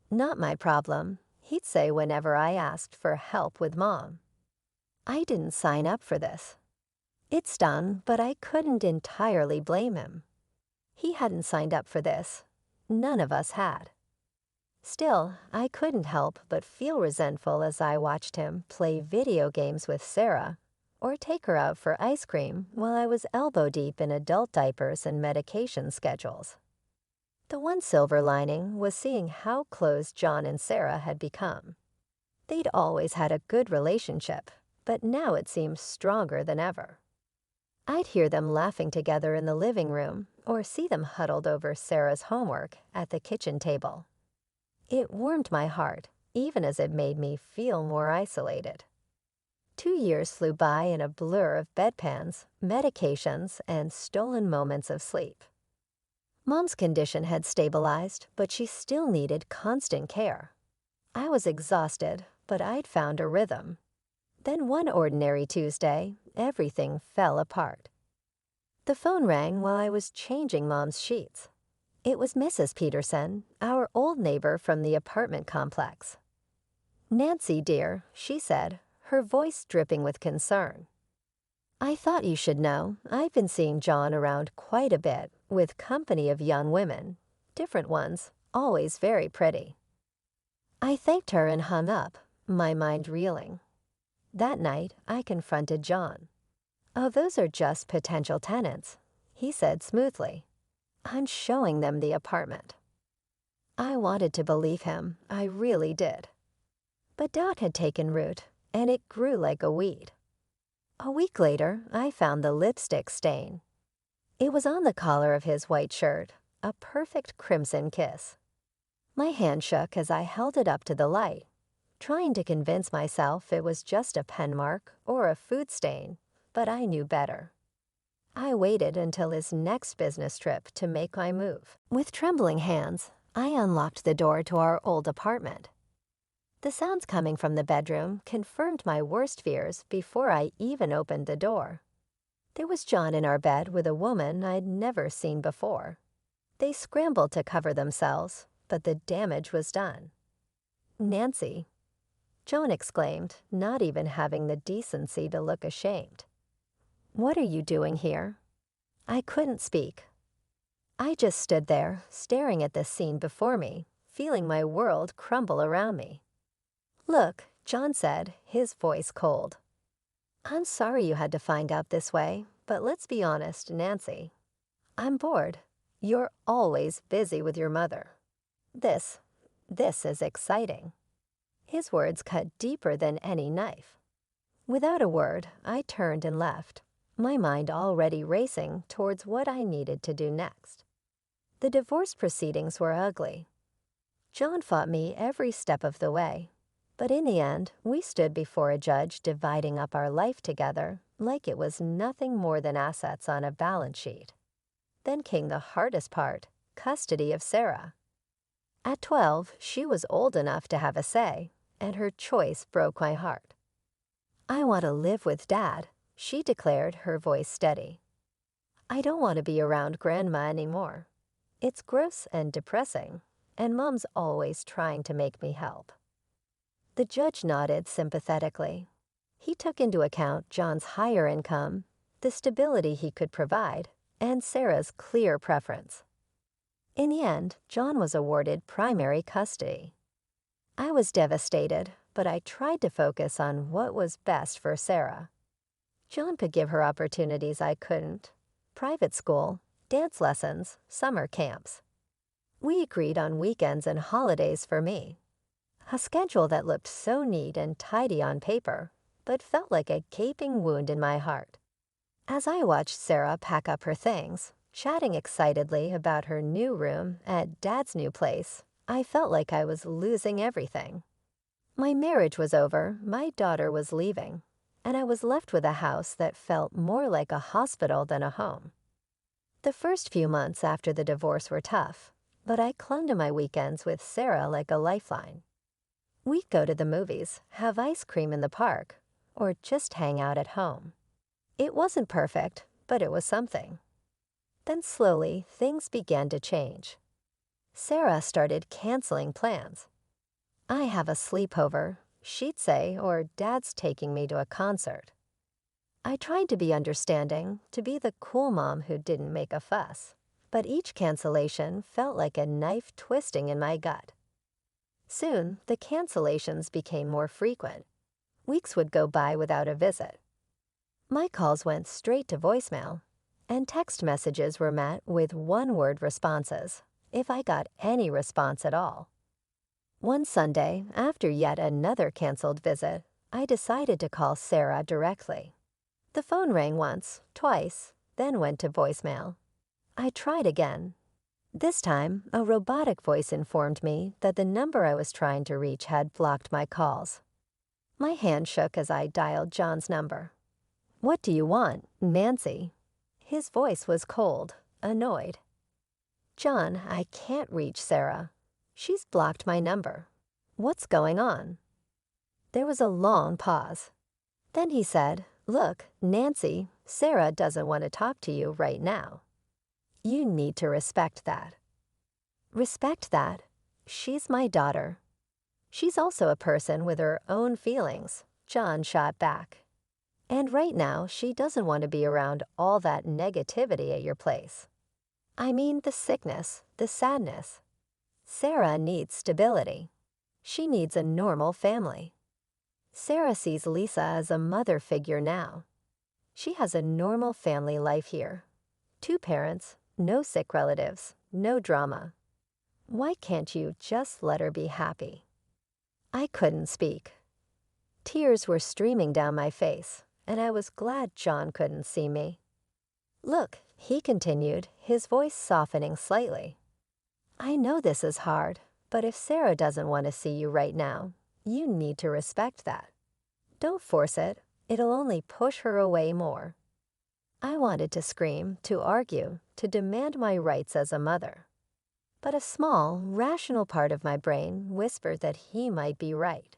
Not my problem, he'd say whenever I asked for help with Mom. I didn't sign up for this. It stung, but I couldn't entirely blame him. He hadn't signed up for this. None of us had. Still, I couldn't help but feel resentful as I watched him play video games with Sarah or take her out for ice cream while I was elbow-deep in adult diapers and medication schedules. The one silver lining was seeing how close John and Sarah had become. They'd always had a good relationship, but now it seemed stronger than ever. I'd hear them laughing together in the living room or see them huddled over Sarah's homework at the kitchen table. It warmed my heart, even as it made me feel more isolated. 2 years flew by in a blur of bedpans, medications, and stolen moments of sleep. Mom's condition had stabilized, but she still needed constant care. I was exhausted, but I'd found a rhythm. Then one ordinary Tuesday, everything fell apart. The phone rang while I was changing Mom's sheets. It was Mrs. Peterson, our old neighbor from the apartment complex. "Nancy, dear," she said, her voice dripping with concern. "I thought you should know. I've been seeing John around quite a bit, with company of young women, different ones, always very pretty." I thanked her and hung up, my mind reeling. That night, I confronted John. "Oh, those are just potential tenants," he said smoothly. "I'm showing them the apartment." I wanted to believe him, I really did. But doubt had taken root, and it grew like a weed. A week later, I found the lipstick stain. It was on the collar of his white shirt, a perfect crimson kiss. My hand shook as I held it up to the light, trying to convince myself it was just a pen mark or a food stain, but I knew better. I waited until his next business trip to make my move. With trembling hands, I unlocked the door to our old apartment. The sounds coming from the bedroom confirmed my worst fears before I even opened the door. There was John in our bed with a woman I'd never seen before. They scrambled to cover themselves, but the damage was done. "Nancy," Joan exclaimed, not even having the decency to look ashamed. "What are you doing here?" I couldn't speak. I just stood there, staring at the scene before me, feeling my world crumble around me. "Look," John said, his voice cold. I'm sorry you had to find out this way, but let's be honest, Nancy. I'm bored. You're always busy with your mother. This, this is exciting. His words cut deeper than any knife. Without a word, I turned and left, my mind already racing towards what I needed to do next. The divorce proceedings were ugly. John fought me every step of the way, but in the end, we stood before a judge dividing up our life together like it was nothing more than assets on a balance sheet. Then came the hardest part, custody of Sarah. At 12, she was old enough to have a say, and her choice broke my heart. I want to live with Dad, she declared, her voice steady. I don't want to be around Grandma anymore. It's gross and depressing, and Mom's always trying to make me help. The judge nodded sympathetically. He took into account John's higher income, the stability he could provide, and Sarah's clear preference. In the end, John was awarded primary custody. I was devastated, but I tried to focus on what was best for Sarah. John could give her opportunities I couldn't: private school, dance lessons, summer camps. We agreed on weekends and holidays for me. A schedule that looked so neat and tidy on paper, but felt like a gaping wound in my heart. As I watched Sarah pack up her things, chatting excitedly about her new room at Dad's new place, I felt like I was losing everything. My marriage was over, my daughter was leaving, and I was left with a house that felt more like a hospital than a home. The first few months after the divorce were tough, but I clung to my weekends with Sarah like a lifeline. We'd go to the movies, have ice cream in the park, or just hang out at home. It wasn't perfect, but it was something. Then slowly, things began to change. Sarah started canceling plans. I have a sleepover, she'd say, or Dad's taking me to a concert. I tried to be understanding, to be the cool mom who didn't make a fuss, but each cancellation felt like a knife twisting in my gut. Soon, the cancellations became more frequent. Weeks would go by without a visit. My calls went straight to voicemail, and text messages were met with one-word responses, if I got any response at all. One Sunday, after yet another canceled visit, I decided to call Sarah directly. The phone rang once, twice, then went to voicemail. I tried again. This time, a robotic voice informed me that the number I was trying to reach had blocked my calls. My hand shook as I dialed John's number. "What do you want, Nancy?" His voice was cold, annoyed. "John, I can't reach Sarah. She's blocked my number. What's going on?" There was a long pause. Then he said, "Look, Nancy, Sarah doesn't want to talk to you right now. You need to respect that." Respect that? She's my daughter. She's also a person with her own feelings, John shot back. And right now, she doesn't want to be around all that negativity at your place. I mean the sickness, the sadness. Sarah needs stability. She needs a normal family. Sarah sees Lisa as a mother figure now. She has a normal family life here. 2 parents, no sick relatives, no drama. Why can't you just let her be happy? I couldn't speak. Tears were streaming down my face, and I was glad John couldn't see me. "Look," he continued, his voice softening slightly. "I know this is hard, but if Sarah doesn't want to see you right now, you need to respect that. Don't force it. It'll only push her away more." I wanted to scream, to argue, to demand my rights as a mother. But a small, rational part of my brain whispered that he might be right.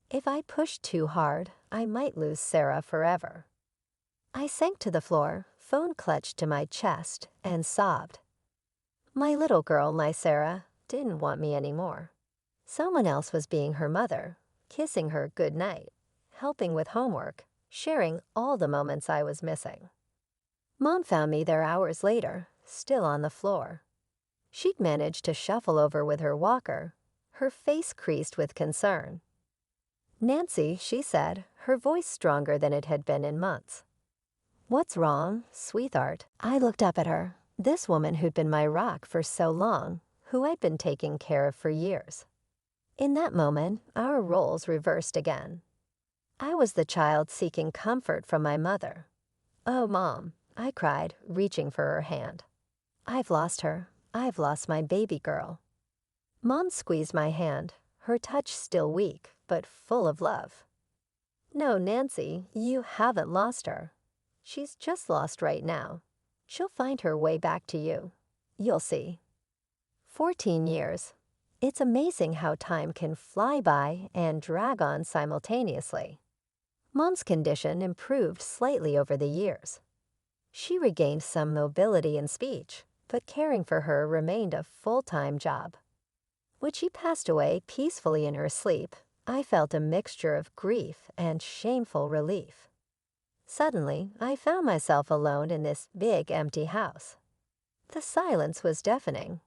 If I pushed too hard, I might lose Sarah forever. I sank to the floor, phone clutched to my chest, and sobbed. My little girl, my Sarah, didn't want me anymore. Someone else was being her mother, kissing her good night, helping with homework, sharing all the moments I was missing. Mom found me there hours later, still on the floor. She'd managed to shuffle over with her walker, her face creased with concern. Nancy, she said, her voice stronger than it had been in months. What's wrong, sweetheart? I looked up at her, this woman who'd been my rock for so long, who I'd been taking care of for years. In that moment, our roles reversed again. I was the child seeking comfort from my mother. Oh, Mom, I cried, reaching for her hand. I've lost her. I've lost my baby girl. Mom squeezed my hand, her touch still weak, but full of love. No, Nancy, you haven't lost her. She's just lost right now. She'll find her way back to you. You'll see. 14 years. It's amazing how time can fly by and drag on simultaneously. Mom's condition improved slightly over the years. She regained some mobility and speech, but caring for her remained a full-time job. When she passed away peacefully in her sleep, I felt a mixture of grief and shameful relief. Suddenly, I found myself alone in this big empty house. The silence was deafening.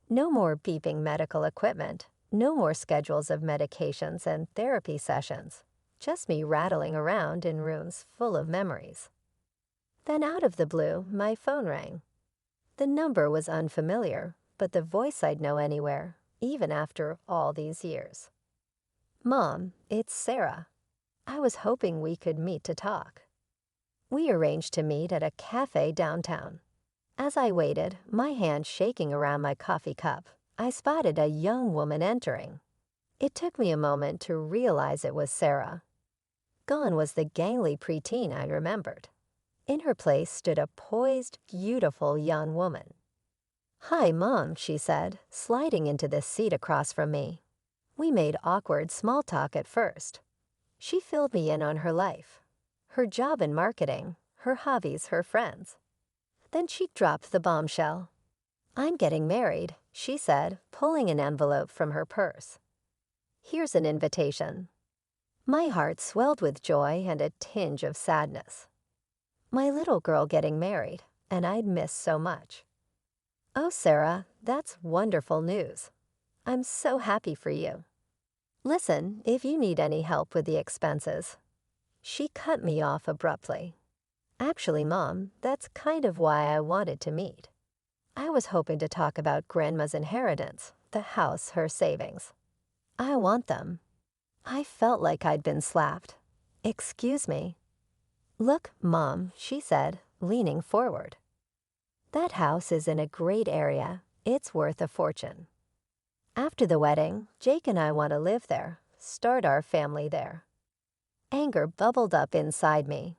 No more beeping medical equipment, no more schedules of medications and therapy sessions, just me rattling around in rooms full of memories. Then out of the blue, my phone rang. The number was unfamiliar, but the voice I'd know anywhere, even after all these years. Mom, it's Sarah. I was hoping we could meet to talk. We arranged to meet at a cafe downtown. As I waited, my hand shaking around my coffee cup, I spotted a young woman entering. It took me a moment to realize it was Sarah. Gone was the gangly preteen I remembered. In her place stood a poised, beautiful young woman. Hi, Mom, she said, sliding into the seat across from me. We made awkward small talk at first. She filled me in on her life, her job in marketing, her hobbies, her friends. Then she dropped the bombshell. I'm getting married, she said, pulling an envelope from her purse. Here's an invitation. My heart swelled with joy and a tinge of sadness. My little girl getting married, and I'd missed so much. Oh, Sarah, that's wonderful news. I'm so happy for you. Listen, if you need any help with the expenses. She cut me off abruptly. Actually, Mom, that's kind of why I wanted to meet. I was hoping to talk about Grandma's inheritance, the house, her savings. I want them. I felt like I'd been slapped. Excuse me. Look, Mom, she said, leaning forward. That house is in a great area. It's worth a fortune. After the wedding, Jake and I want to live there, start our family there. Anger bubbled up inside me.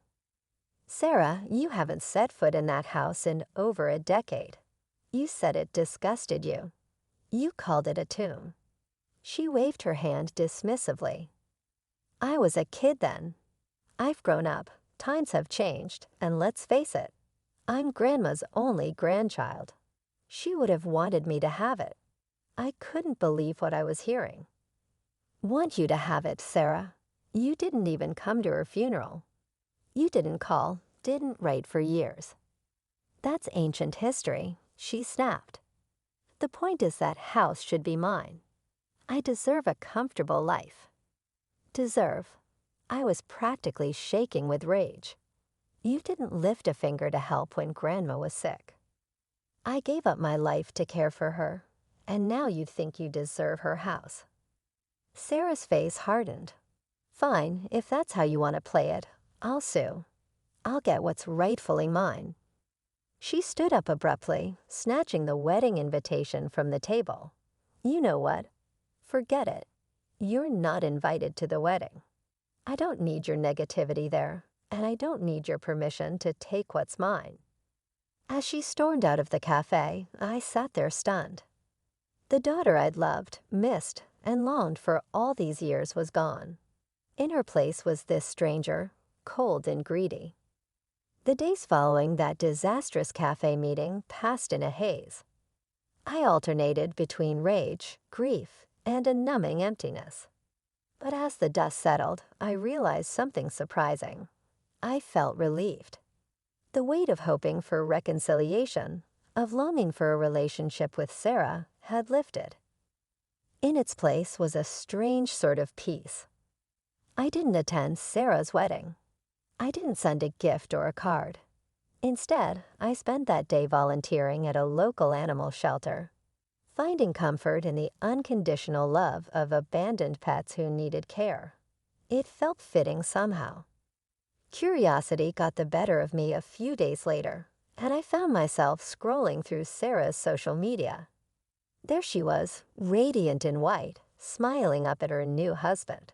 Sarah, you haven't set foot in that house in over a decade. You said it disgusted you. You called it a tomb. She waved her hand dismissively. I was a kid then. I've grown up, times have changed, and let's face it, I'm Grandma's only grandchild. She would have wanted me to have it. I couldn't believe what I was hearing. Want you to have it, Sarah. You didn't even come to her funeral. You didn't call, didn't write for years. That's ancient history, she snapped. The point is that house should be mine. I deserve a comfortable life. Deserve. I was practically shaking with rage. You didn't lift a finger to help when Grandma was sick. I gave up my life to care for her, and now you think you deserve her house. Sarah's face hardened. Fine, if that's how you want to play it, I'll sue. I'll get what's rightfully mine. She stood up abruptly, snatching the wedding invitation from the table. You know what? Forget it. You're not invited to the wedding. I don't need your negativity there, and I don't need your permission to take what's mine. As she stormed out of the cafe, I sat there stunned. The daughter I'd loved, missed, and longed for all these years was gone. In her place was this stranger, cold and greedy. The days following that disastrous cafe meeting passed in a haze. I alternated between rage, grief, and a numbing emptiness. But as the dust settled, I realized something surprising. I felt relieved. The weight of hoping for reconciliation, of longing for a relationship with Sarah, had lifted. In its place was a strange sort of peace. I didn't attend Sarah's wedding. I didn't send a gift or a card. Instead, I spent that day volunteering at a local animal shelter, finding comfort in the unconditional love of abandoned pets who needed care. It felt fitting somehow. Curiosity got the better of me a few days later, and I found myself scrolling through Sarah's social media. There she was, radiant in white, smiling up at her new husband.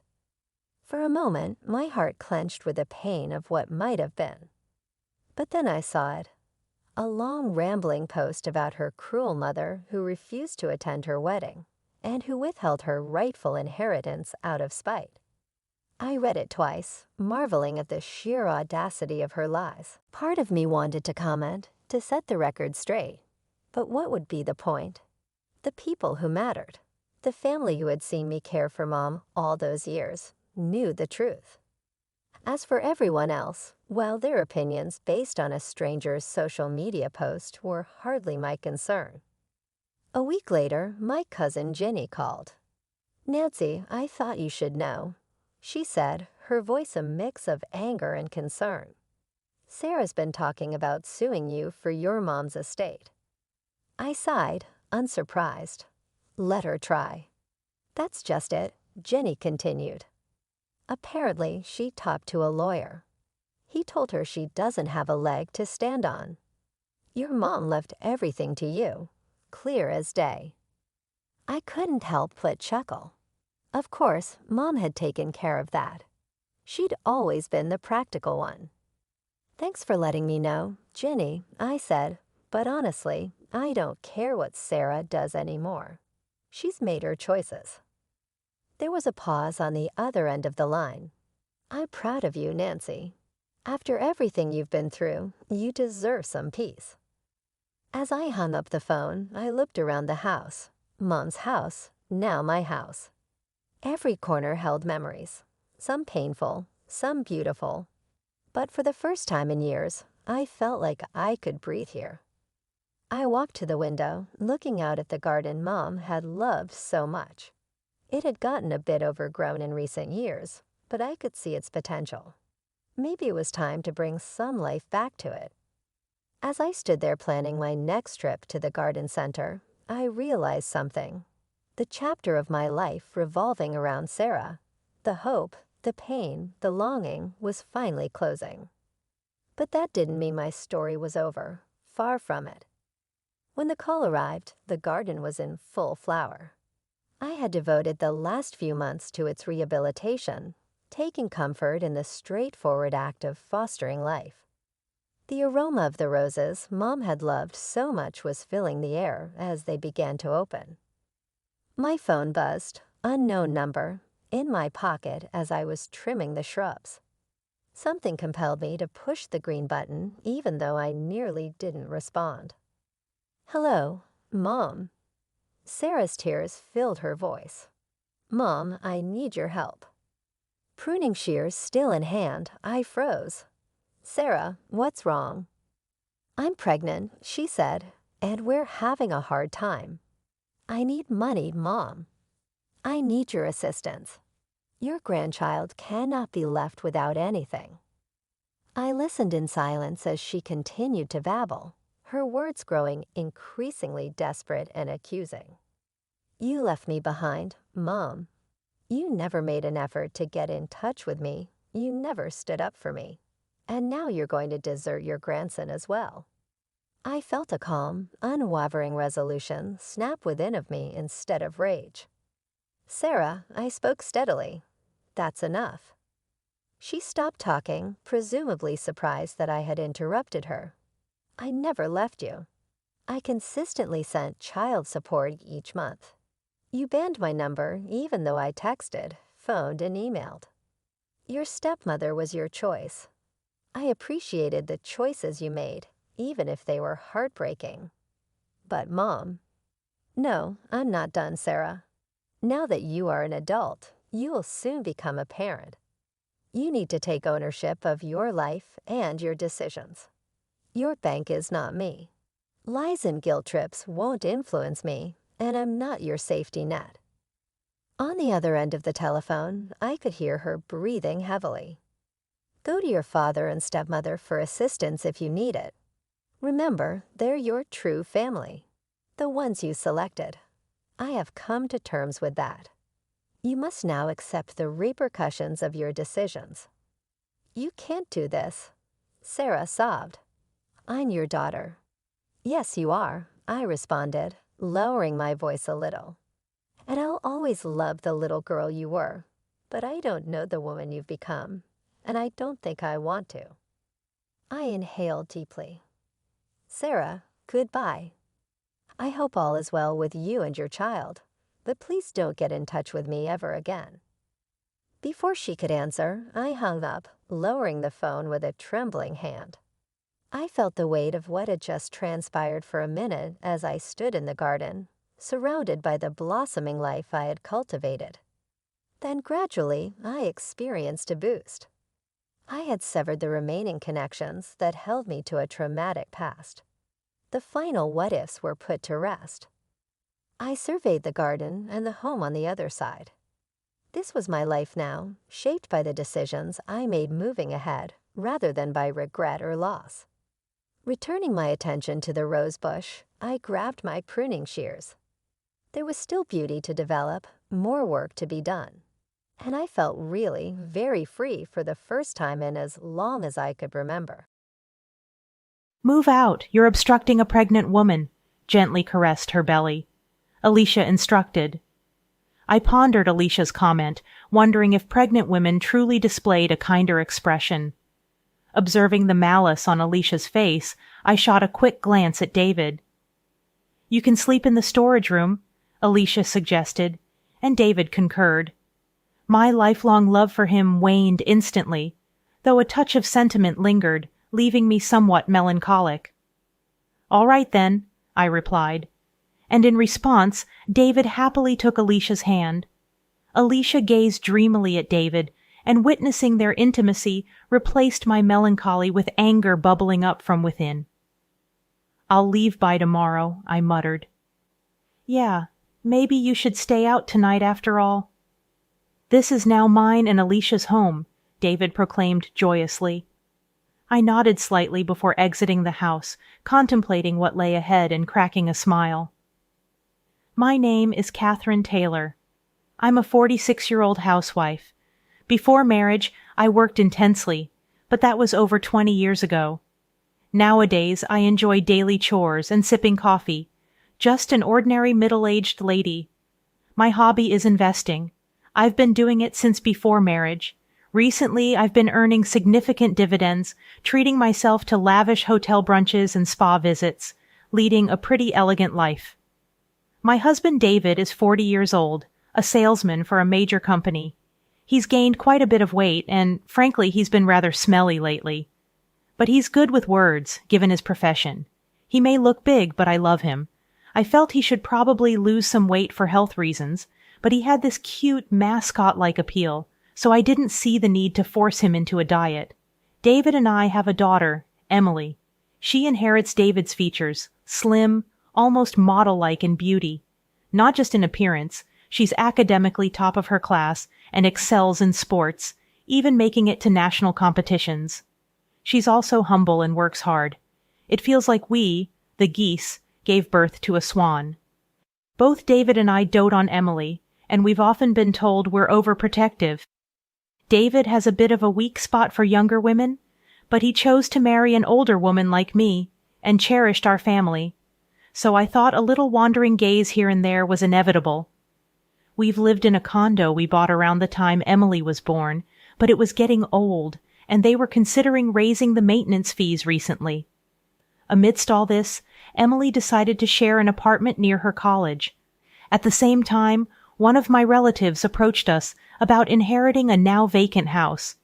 For a moment, my heart clenched with the pain of what might have been. But then I saw it. A long, rambling post about her cruel mother who refused to attend her wedding and who withheld her rightful inheritance out of spite. I read it twice, marveling at the sheer audacity of her lies. Part of me wanted to comment, to set the record straight. But what would be the point? The people who mattered, the family who had seen me care for Mom all those years, knew the truth. As for everyone else, well, their opinions based on a stranger's social media post were hardly my concern. A week later, my cousin Jenny called. "Nancy, I thought you should know," she said, her voice a mix of anger and concern. "Sarah's been talking about suing you for your mom's estate." I sighed, unsurprised. Let her try. "That's just it," Jenny continued. "Apparently, she talked to a lawyer. He told her she doesn't have a leg to stand on. Your mom left everything to you, clear as day." I couldn't help but chuckle. Of course, Mom had taken care of that. She'd always been the practical one. "Thanks for letting me know, Jenny," I said, "but honestly, I don't care what Sarah does anymore. She's made her choices." There was a pause on the other end of the line. "I'm proud of you, Nancy. After everything you've been through, you deserve some peace." As I hung up the phone, I looked around the house. Mom's house, now my house. Every corner held memories, some painful, some beautiful. But for the first time in years, I felt like I could breathe here. I walked to the window, looking out at the garden Mom had loved so much. It had gotten a bit overgrown in recent years, but I could see its potential. Maybe it was time to bring some life back to it. As I stood there planning my next trip to the garden center, I realized something. The chapter of my life revolving around Sarah, the hope, the pain, the longing, was finally closing. But that didn't mean my story was over. Far from it. When the call arrived, the garden was in full flower. I had devoted the last few months to its rehabilitation, taking comfort in the straightforward act of fostering life. The aroma of the roses Mom had loved so much was filling the air as they began to open. My phone buzzed, unknown number, in my pocket as I was trimming the shrubs. Something compelled me to push the green button even though I nearly didn't respond. "Hello, Mom." Sarah's tears filled her voice. "Mom, I need your help." Pruning shears still in hand, I froze. "Sarah, what's wrong?" "I'm pregnant," she said, "and we're having a hard time. I need money, Mom. I need your assistance. Your grandchild cannot be left without anything." I listened in silence as she continued to babble, her words growing increasingly desperate and accusing. "You left me behind, Mom. You never made an effort to get in touch with me. You never stood up for me. And now you're going to desert your grandson as well." I felt a calm, unwavering resolution snap within of me instead of rage. "Sarah," I spoke steadily, "that's enough." She stopped talking, presumably surprised that I had interrupted her. "I never left you. I consistently sent child support each month. You banned my number even though I texted, phoned, and emailed. Your stepmother was your choice. I appreciated the choices you made, even if they were heartbreaking. But Mom—" "No, I'm not done, Sarah. Now that you are an adult, you will soon become a parent. You need to take ownership of your life and your decisions. Your bank is not me. Lies and guilt trips won't influence me, and I'm not your safety net." On the other end of the telephone, I could hear her breathing heavily. Go to your father and stepmother for assistance if you need it. Remember, they're your true family, the ones you selected. I have come to terms with that. You must now accept the repercussions of your decisions. You can't do this. Sarah sobbed. I'm your daughter. Yes, you are, I responded, lowering my voice a little. And I'll always love the little girl you were, but I don't know the woman you've become, and I don't think I want to. I inhaled deeply. Sarah, goodbye. I hope all is well with you and your child, but please don't get in touch with me ever again. Before she could answer, I hung up, lowering the phone with a trembling hand. I felt the weight of what had just transpired for a minute as I stood in the garden, surrounded by the blossoming life I had cultivated. Then gradually, I experienced a boost. I had severed the remaining connections that held me to a traumatic past. The final what-ifs were put to rest. I surveyed the garden and the home on the other side. This was my life now, shaped by the decisions I made moving ahead rather than by regret or loss. Returning my attention to the rose bush, I grabbed my pruning shears. There was still beauty to develop, more work to be done. And I felt really very free for the first time in as long as I could remember. "Move out, you're obstructing a pregnant woman," gently caressed her belly. Alicia instructed. I pondered Alicia's comment, wondering if pregnant women truly displayed a kinder expression. Observing the malice on Alicia's face, I shot a quick glance at David. "You can sleep in the storage room," Alicia suggested, and David concurred. My lifelong love for him waned instantly, though a touch of sentiment lingered, leaving me somewhat melancholic. "All right then," I replied. And in response, David happily took Alicia's hand. Alicia gazed dreamily at David, and witnessing their intimacy replaced my melancholy with anger bubbling up from within. "I'll leave by tomorrow," I muttered. "Yeah, maybe you should stay out tonight after all." "This is now mine and Alicia's home," David proclaimed joyously. I nodded slightly before exiting the house, contemplating what lay ahead and cracking a smile. My name is Catherine Taylor. I'm a 46-year-old housewife. Before marriage, I worked intensely, but that was over 20 years ago. Nowadays, I enjoy daily chores and sipping coffee. Just an ordinary middle-aged lady. My hobby is investing. I've been doing it since before marriage. Recently, I've been earning significant dividends, treating myself to lavish hotel brunches and spa visits, leading a pretty elegant life. My husband David is 40 years old, a salesman for a major company. He's gained quite a bit of weight, and frankly, he's been rather smelly lately. But he's good with words, given his profession. He may look big, but I love him. I felt he should probably lose some weight for health reasons, but he had this cute, mascot-like appeal, so I didn't see the need to force him into a diet. David and I have a daughter, Emily. She inherits David's features, slim, almost model-like in beauty. Not just in appearance, she's academically top of her class and excels in sports, even making it to national competitions. She's also humble and works hard. It feels like we, the geese, gave birth to a swan. Both David and I dote on Emily, and we've often been told we're overprotective. David has a bit of a weak spot for younger women, but he chose to marry an older woman like me, and cherished our family. So I thought a little wandering gaze here and there was inevitable. We've lived in a condo we bought around the time Emily was born, but it was getting old, and they were considering raising the maintenance fees recently. Amidst all this, Emily decided to share an apartment near her college. At the same time, one of my relatives approached us about inheriting a now vacant house.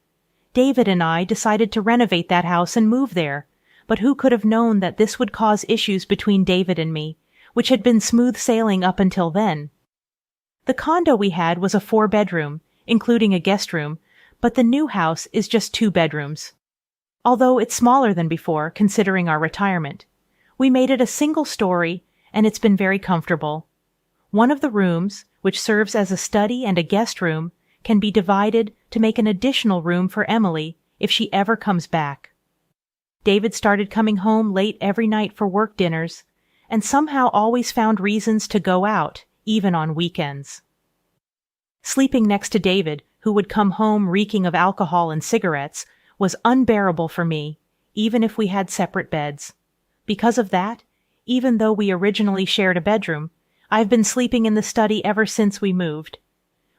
David and I decided to renovate that house and move there, but who could have known that this would cause issues between David and me, which had been smooth sailing up until then. The condo we had was a 4-bedroom, including a guest room, but the new house is just 2 bedrooms. Although it's smaller than before, considering our retirement. We made it a single story, and it's been very comfortable. One of the rooms, which serves as a study and a guest room, can be divided to make an additional room for Emily if she ever comes back. David started coming home late every night for work dinners, and somehow always found reasons to go out, even on weekends. Sleeping next to David, who would come home reeking of alcohol and cigarettes, was unbearable for me, even if we had separate beds. Because of that, even though we originally shared a bedroom, I've been sleeping in the study ever since we moved.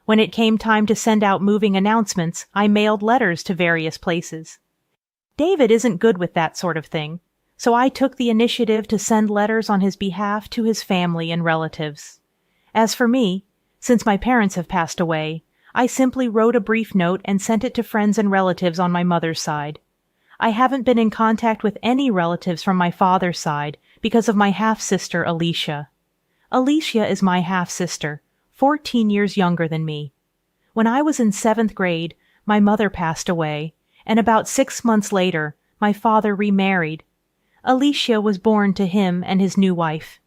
When it came time to send out moving announcements, I mailed letters to various places. David isn't good with that sort of thing, so I took the initiative to send letters on his behalf to his family and relatives. As for me, since my parents have passed away, I simply wrote a brief note and sent it to friends and relatives on my mother's side. I haven't been in contact with any relatives from my father's side because of my half-sister Alicia. Alicia is my half-sister, 14 years younger than me. When I was in 7th grade, my mother passed away, and about 6 months later, my father remarried. Alicia was born to him and his new wife.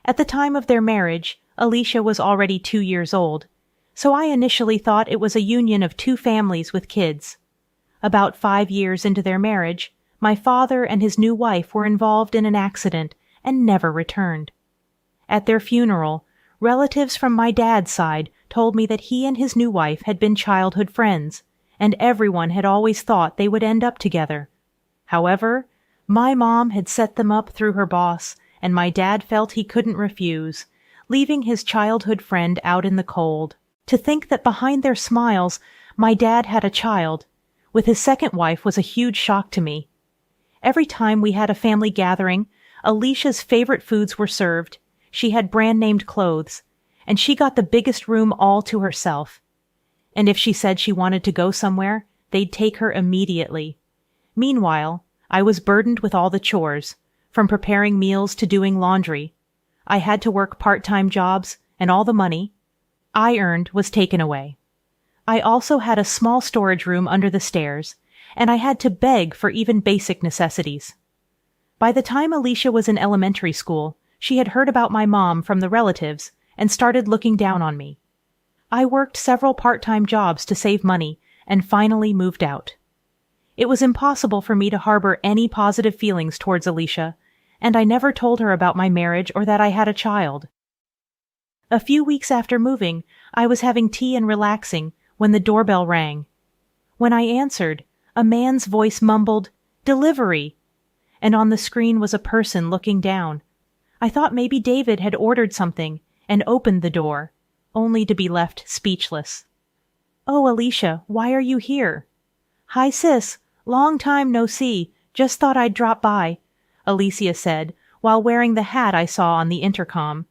At the time of their marriage, Alicia was already 2 years old, so I initially thought it was a union of two families with kids. About 5 years into their marriage, my father and his new wife were involved in an accident and never returned. At their funeral, relatives from my dad's side told me that he and his new wife had been childhood friends, and everyone had always thought they would end up together. However, my mom had set them up through her boss, and my dad felt he couldn't refuse, leaving his childhood friend out in the cold. To think that behind their smiles, my dad had a child with his second wife was a huge shock to me. Every time we had a family gathering, Alicia's favorite foods were served, she had brand-named clothes, and she got the biggest room all to herself. And if she said she wanted to go somewhere, they'd take her immediately. Meanwhile, I was burdened with all the chores, from preparing meals to doing laundry. I had to work part-time jobs, and all the money I earned was taken away. I also had a small storage room under the stairs, and I had to beg for even basic necessities. By the time Alicia was in elementary school, she had heard about my mom from the relatives and started looking down on me. I worked several part-time jobs to save money and finally moved out. It was impossible for me to harbor any positive feelings towards Alicia, and I never told her about my marriage or that I had a child. A few weeks after moving, I was having tea and relaxing when the doorbell rang. When I answered, a man's voice mumbled, "Delivery," and on the screen was a person looking down. I thought maybe David had ordered something and opened the door, only to be left speechless. "Oh, Alicia, why are you here?" "Hi, sis. Long time no see. Just thought I'd drop by," Alicia said, while wearing the hat I saw on the intercom.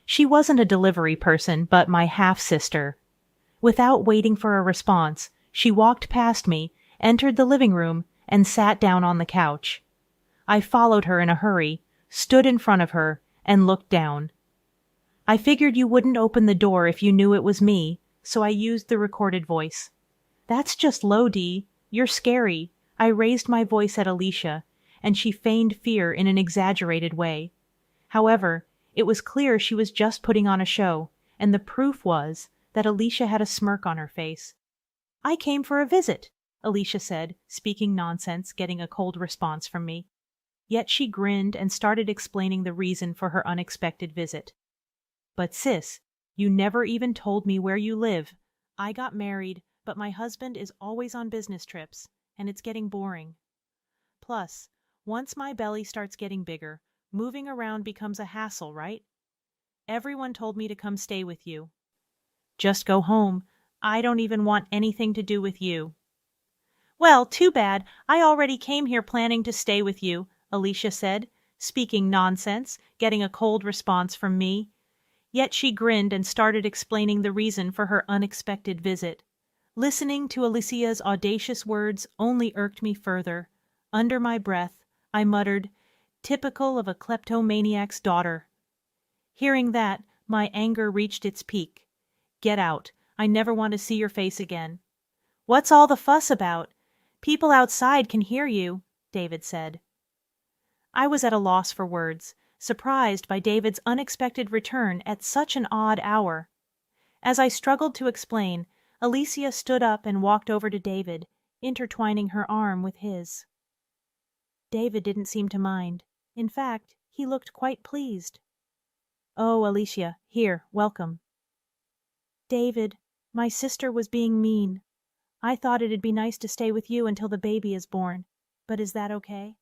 She wasn't a delivery person, but my half-sister. Without waiting for a response, she walked past me, entered the living room, and sat down on the couch. I followed her in a hurry, stood in front of her, and looked down. "I figured you wouldn't open the door if you knew it was me, so I used the recorded voice." "That's just low, Dee. You're scary." I raised my voice at Alicia, and she feigned fear in an exaggerated way. However, it was clear she was just putting on a show, and the proof was that Alicia had a smirk on her face. "I came for a visit," Alicia said, speaking nonsense, getting a cold response from me. Yet she grinned and started explaining the reason for her unexpected visit. "But sis, you never even told me where you live. I got married, but my husband is always on business trips, and it's getting boring. Plus, once my belly starts getting bigger, moving around becomes a hassle, right? Everyone told me to come stay with you." "Just go home. I don't even want anything to do with you." "Well, too bad. I already came here planning to stay with you," Alicia said, speaking nonsense, getting a cold response from me. Yet she grinned and started explaining the reason for her unexpected visit. Listening to Alicia's audacious words only irked me further. Under my breath, I muttered, "Typical of a kleptomaniac's daughter." Hearing that, my anger reached its peak. "Get out. I never want to see your face again." "What's all the fuss about? People outside can hear you," David said. I was at a loss for words, surprised by David's unexpected return at such an odd hour. As I struggled to explain, Alicia stood up and walked over to David, intertwining her arm with his. David didn't seem to mind. In fact, he looked quite pleased. "Oh, Alicia, here, welcome." "David, my sister was being mean. I thought it'd be nice to stay with you until the baby is born. But is that okay?"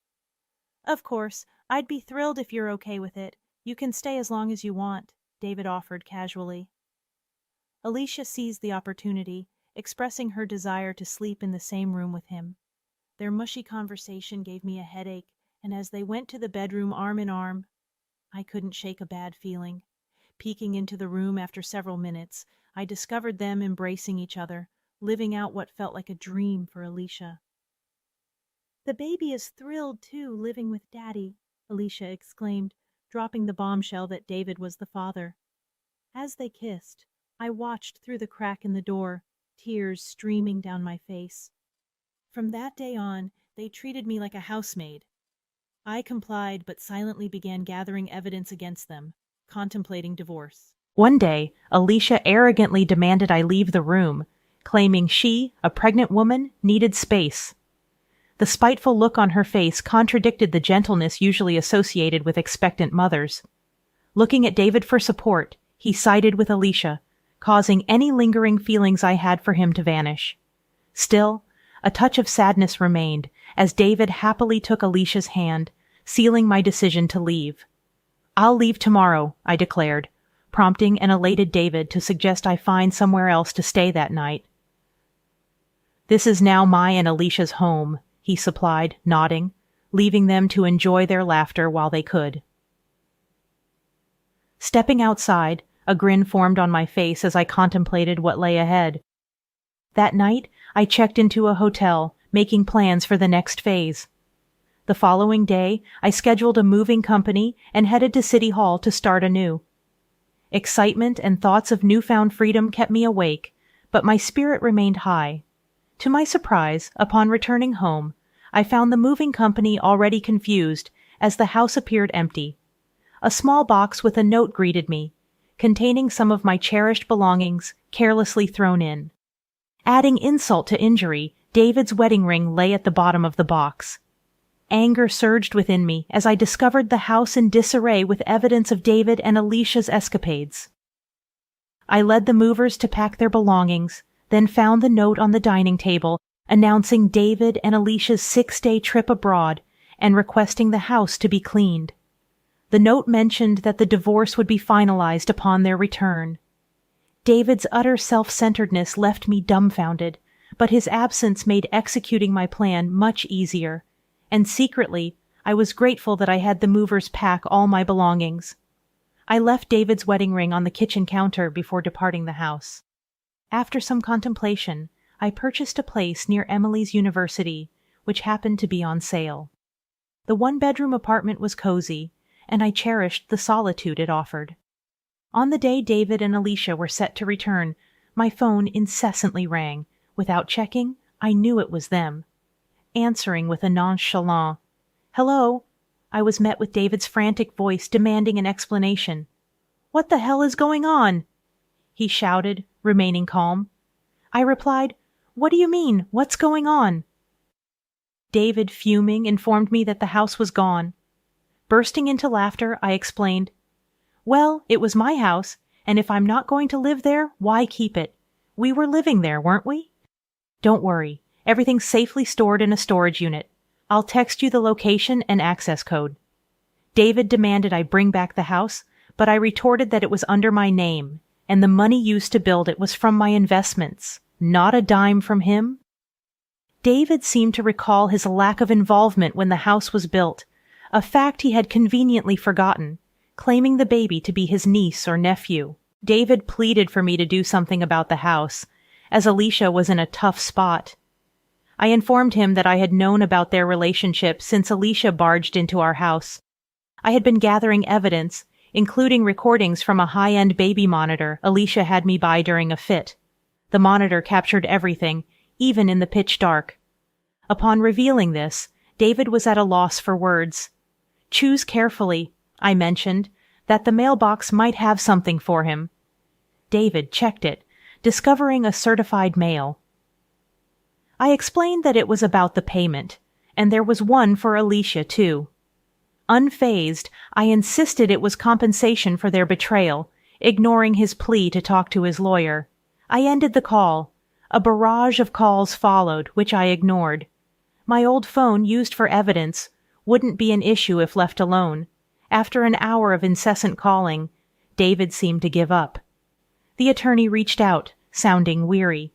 "Of course, I'd be thrilled if you're okay with it. You can stay as long as you want," David offered casually. Alicia seized the opportunity, expressing her desire to sleep in the same room with him. Their mushy conversation gave me a headache, and as they went to the bedroom arm in arm, I couldn't shake a bad feeling. Peeking into the room after several minutes, I discovered them embracing each other, living out what felt like a dream for Alicia. "The baby is thrilled, too, living with Daddy," Alicia exclaimed, dropping the bombshell that David was the father. As they kissed, I watched through the crack in the door, tears streaming down my face. From that day on, they treated me like a housemaid. I complied but silently began gathering evidence against them, contemplating divorce. One day, Alicia arrogantly demanded I leave the room, claiming she, a pregnant woman, needed space. The spiteful look on her face contradicted the gentleness usually associated with expectant mothers. Looking at David for support, he sided with Alicia, causing any lingering feelings I had for him to vanish. Still, a touch of sadness remained as David happily took Alicia's hand, sealing my decision to leave. "I'll leave tomorrow," I declared, prompting an elated David to suggest I find somewhere else to stay that night. "This is now my and Alicia's home," he supplied, nodding, leaving them to enjoy their laughter while they could. Stepping outside, a grin formed on my face as I contemplated what lay ahead. That night, I checked into a hotel, making plans for the next phase. The following day, I scheduled a moving company and headed to City Hall to start anew. Excitement and thoughts of newfound freedom kept me awake, but my spirit remained high. To my surprise, upon returning home, I found the moving company already confused as the house appeared empty. A small box with a note greeted me, containing some of my cherished belongings carelessly thrown in. Adding insult to injury, David's wedding ring lay at the bottom of the box. Anger surged within me as I discovered the house in disarray with evidence of David and Alicia's escapades. I led the movers to pack their belongings, then found the note on the dining table announcing David and Alicia's 6-day trip abroad and requesting the house to be cleaned. The note mentioned that the divorce would be finalized upon their return. David's utter self-centeredness left me dumbfounded, but his absence made executing my plan much easier, and secretly, I was grateful that I had the movers pack all my belongings. I left David's wedding ring on the kitchen counter before departing the house. After some contemplation, I purchased a place near Emily's university, which happened to be on sale. The one-bedroom apartment was cozy, and I cherished the solitude it offered. On the day David and Alicia were set to return, my phone incessantly rang. Without checking, I knew it was them. Answering with a nonchalant, "Hello," I was met with David's frantic voice demanding an explanation. "What the hell is going on?" he shouted, remaining calm. I replied, "What do you mean? What's going on?" David, fuming, informed me that the house was gone. Bursting into laughter, I explained, "Well, it was my house, and if I'm not going to live there, why keep it? We were living there, weren't we? Don't worry, everything's safely stored in a storage unit. I'll text you the location and access code." David demanded I bring back the house, but I retorted that it was under my name, and the money used to build it was from my investments, not a dime from him. David seemed to recall his lack of involvement when the house was built, a fact he had conveniently forgotten, claiming the baby to be his niece or nephew. David pleaded for me to do something about the house, as Alicia was in a tough spot. I informed him that I had known about their relationship since Alicia barged into our house. I had been gathering evidence, including recordings from a high-end baby monitor Alicia had me buy during a fit. The monitor captured everything, even in the pitch dark. Upon revealing this, David was at a loss for words. "Choose carefully," I mentioned, that the mailbox might have something for him. David checked it, discovering a certified mail. I explained that it was about the payment, and there was one for Alicia, too. Unfazed, I insisted it was compensation for their betrayal, ignoring his plea to talk to his lawyer. I ended the call. A barrage of calls followed, which I ignored. My old phone, used for evidence, wouldn't be an issue if left alone. After an hour of incessant calling, David seemed to give up. The attorney reached out, sounding weary.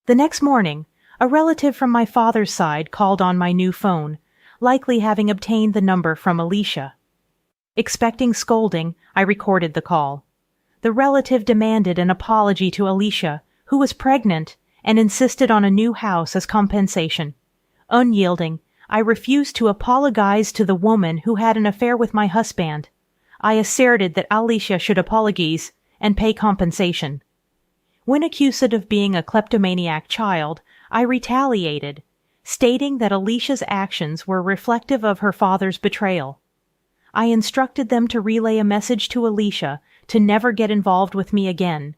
The next morning, a relative from my father's side called on my new phone, likely having obtained the number from Alicia. Expecting scolding, I recorded the call. The relative demanded an apology to Alicia, who was pregnant, and insisted on a new house as compensation. Unyielding, I refused to apologize to the woman who had an affair with my husband. I asserted that Alicia should apologize and pay compensation. When accused of being a kleptomaniac child, I retaliated, stating that Alicia's actions were reflective of her father's betrayal. I instructed them to relay a message to Alicia to never get involved with me again,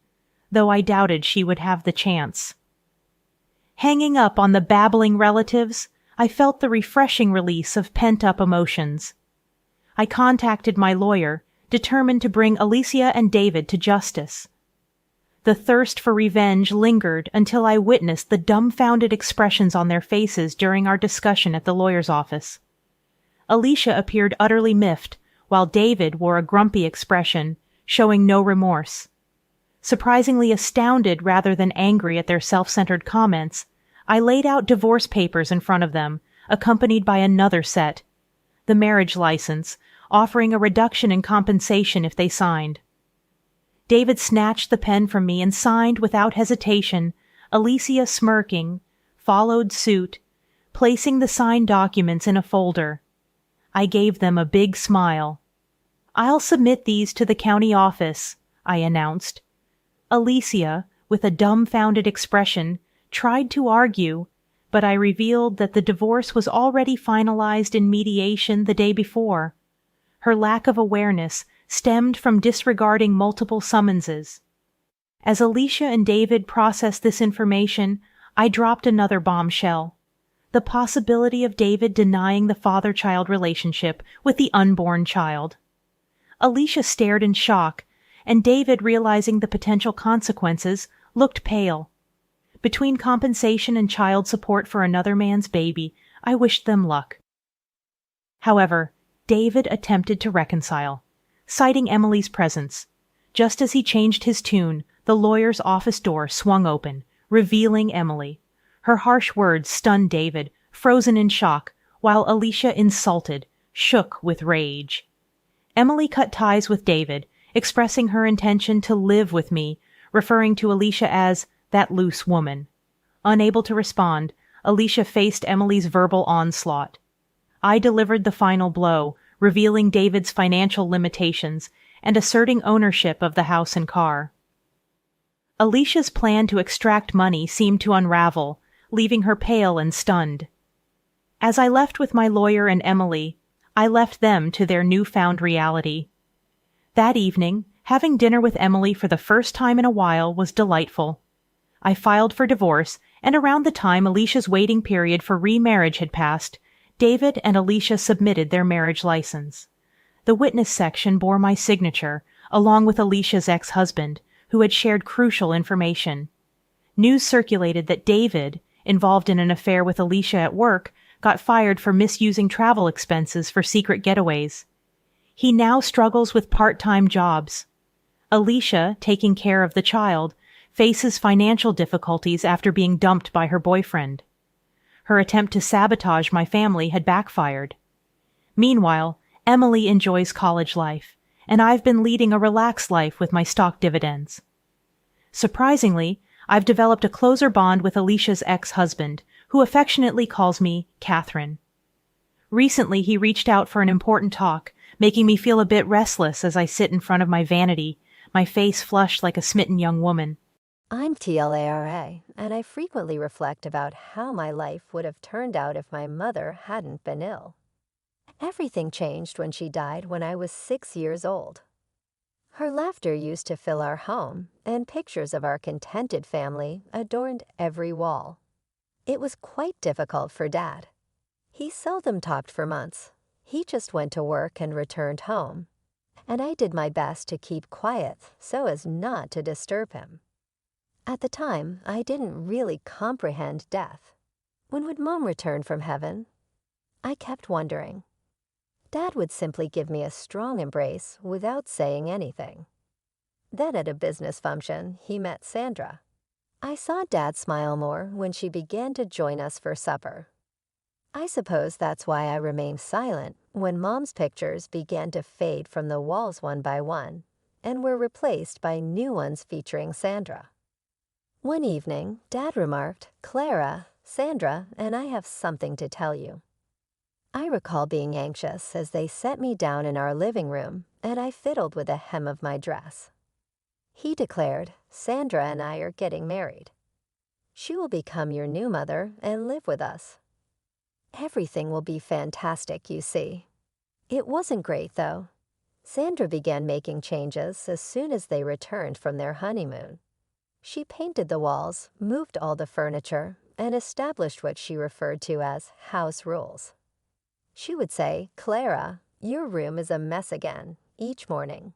though I doubted she would have the chance. Hanging up on the babbling relatives, I felt the refreshing release of pent-up emotions. I contacted my lawyer, determined to bring Alicia and David to justice. The thirst for revenge lingered until I witnessed the dumbfounded expressions on their faces during our discussion at the lawyer's office. Alicia appeared utterly miffed, while David wore a grumpy expression, showing no remorse. Surprisingly astounded rather than angry at their self-centered comments, I laid out divorce papers in front of them, accompanied by another set, the marriage license, offering a reduction in compensation if they signed. David snatched the pen from me and signed without hesitation. Alicia, smirking, followed suit, placing the signed documents in a folder. I gave them a big smile. "I'll submit these to the county office," I announced. Alicia, with a dumbfounded expression, tried to argue, but I revealed that the divorce was already finalized in mediation the day before. Her lack of awareness stemmed from disregarding multiple summonses. As Alicia and David processed this information, I dropped another bombshell: the possibility of David denying the father-child relationship with the unborn child. Alicia stared in shock, and David, realizing the potential consequences, looked pale. Between compensation and child support for another man's baby, I wished them luck. However, David attempted to reconcile, citing Emily's presence. Just as he changed his tune, the lawyer's office door swung open, revealing Emily. Her harsh words stunned David, frozen in shock, while Alicia, insulted, shook with rage. Emily cut ties with David, expressing her intention to live with me, referring to Alicia as that loose woman. Unable to respond, Alicia faced Emily's verbal onslaught. I delivered the final blow, revealing David's financial limitations and asserting ownership of the house and car. Alicia's plan to extract money seemed to unravel, leaving her pale and stunned. As I left with my lawyer and Emily, I left them to their newfound reality. That evening, having dinner with Emily for the first time in a while was delightful. I filed for divorce, and around the time Alicia's waiting period for remarriage had passed, David and Alicia submitted their marriage license. The witness section bore my signature, along with Alicia's ex-husband, who had shared crucial information. News circulated that David, involved in an affair with Alicia at work, got fired for misusing travel expenses for secret getaways. He now struggles with part-time jobs. Alicia, taking care of the child, faces financial difficulties after being dumped by her boyfriend. Her attempt to sabotage my family had backfired. Meanwhile, Emily enjoys college life, and I've been leading a relaxed life with my stock dividends. Surprisingly, I've developed a closer bond with Alicia's ex-husband, who affectionately calls me Catherine. Recently, he reached out for an important talk, making me feel a bit restless as I sit in front of my vanity, my face flushed like a smitten young woman. I'm TLARA, and I frequently reflect about how my life would have turned out if my mother hadn't been ill. Everything changed when she died when I was 6 years old. Her laughter used to fill our home, and pictures of our contented family adorned every wall. It was quite difficult for Dad. He seldom talked for months. He just went to work and returned home, and I did my best to keep quiet so as not to disturb him. At the time, I didn't really comprehend death. When would Mom return from heaven? I kept wondering. Dad would simply give me a strong embrace without saying anything. Then at a business function, he met Sandra. I saw Dad smile more when she began to join us for supper. I suppose that's why I remained silent when Mom's pictures began to fade from the walls one by one and were replaced by new ones featuring Sandra. One evening, Dad remarked, "Clara, Sandra, and I have something to tell you." I recall being anxious as they set me down in our living room and I fiddled with the hem of my dress. He declared, "Sandra and I are getting married. She will become your new mother and live with us. Everything will be fantastic, you see." It wasn't great, though. Sandra began making changes as soon as they returned from their honeymoon. She painted the walls, moved all the furniture, and established what she referred to as house rules. She would say, "Clara, your room is a mess again," each morning.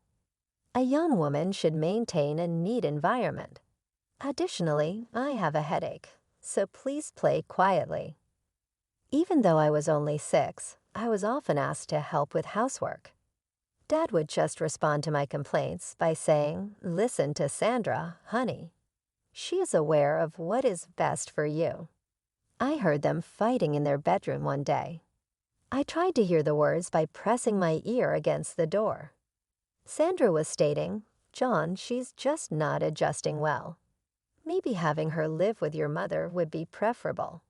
A young woman should maintain a neat environment. Additionally, I have a headache, so please play quietly. Even though I was only 6, I was often asked to help with housework. Dad would just respond to my complaints by saying, "Listen to Sandra, honey. She is aware of what is best for you." I heard them fighting in their bedroom one day. I tried to hear the words by pressing my ear against the door. Sandra was stating, "John, she's just not adjusting well. Maybe having her live with your mother would be preferable.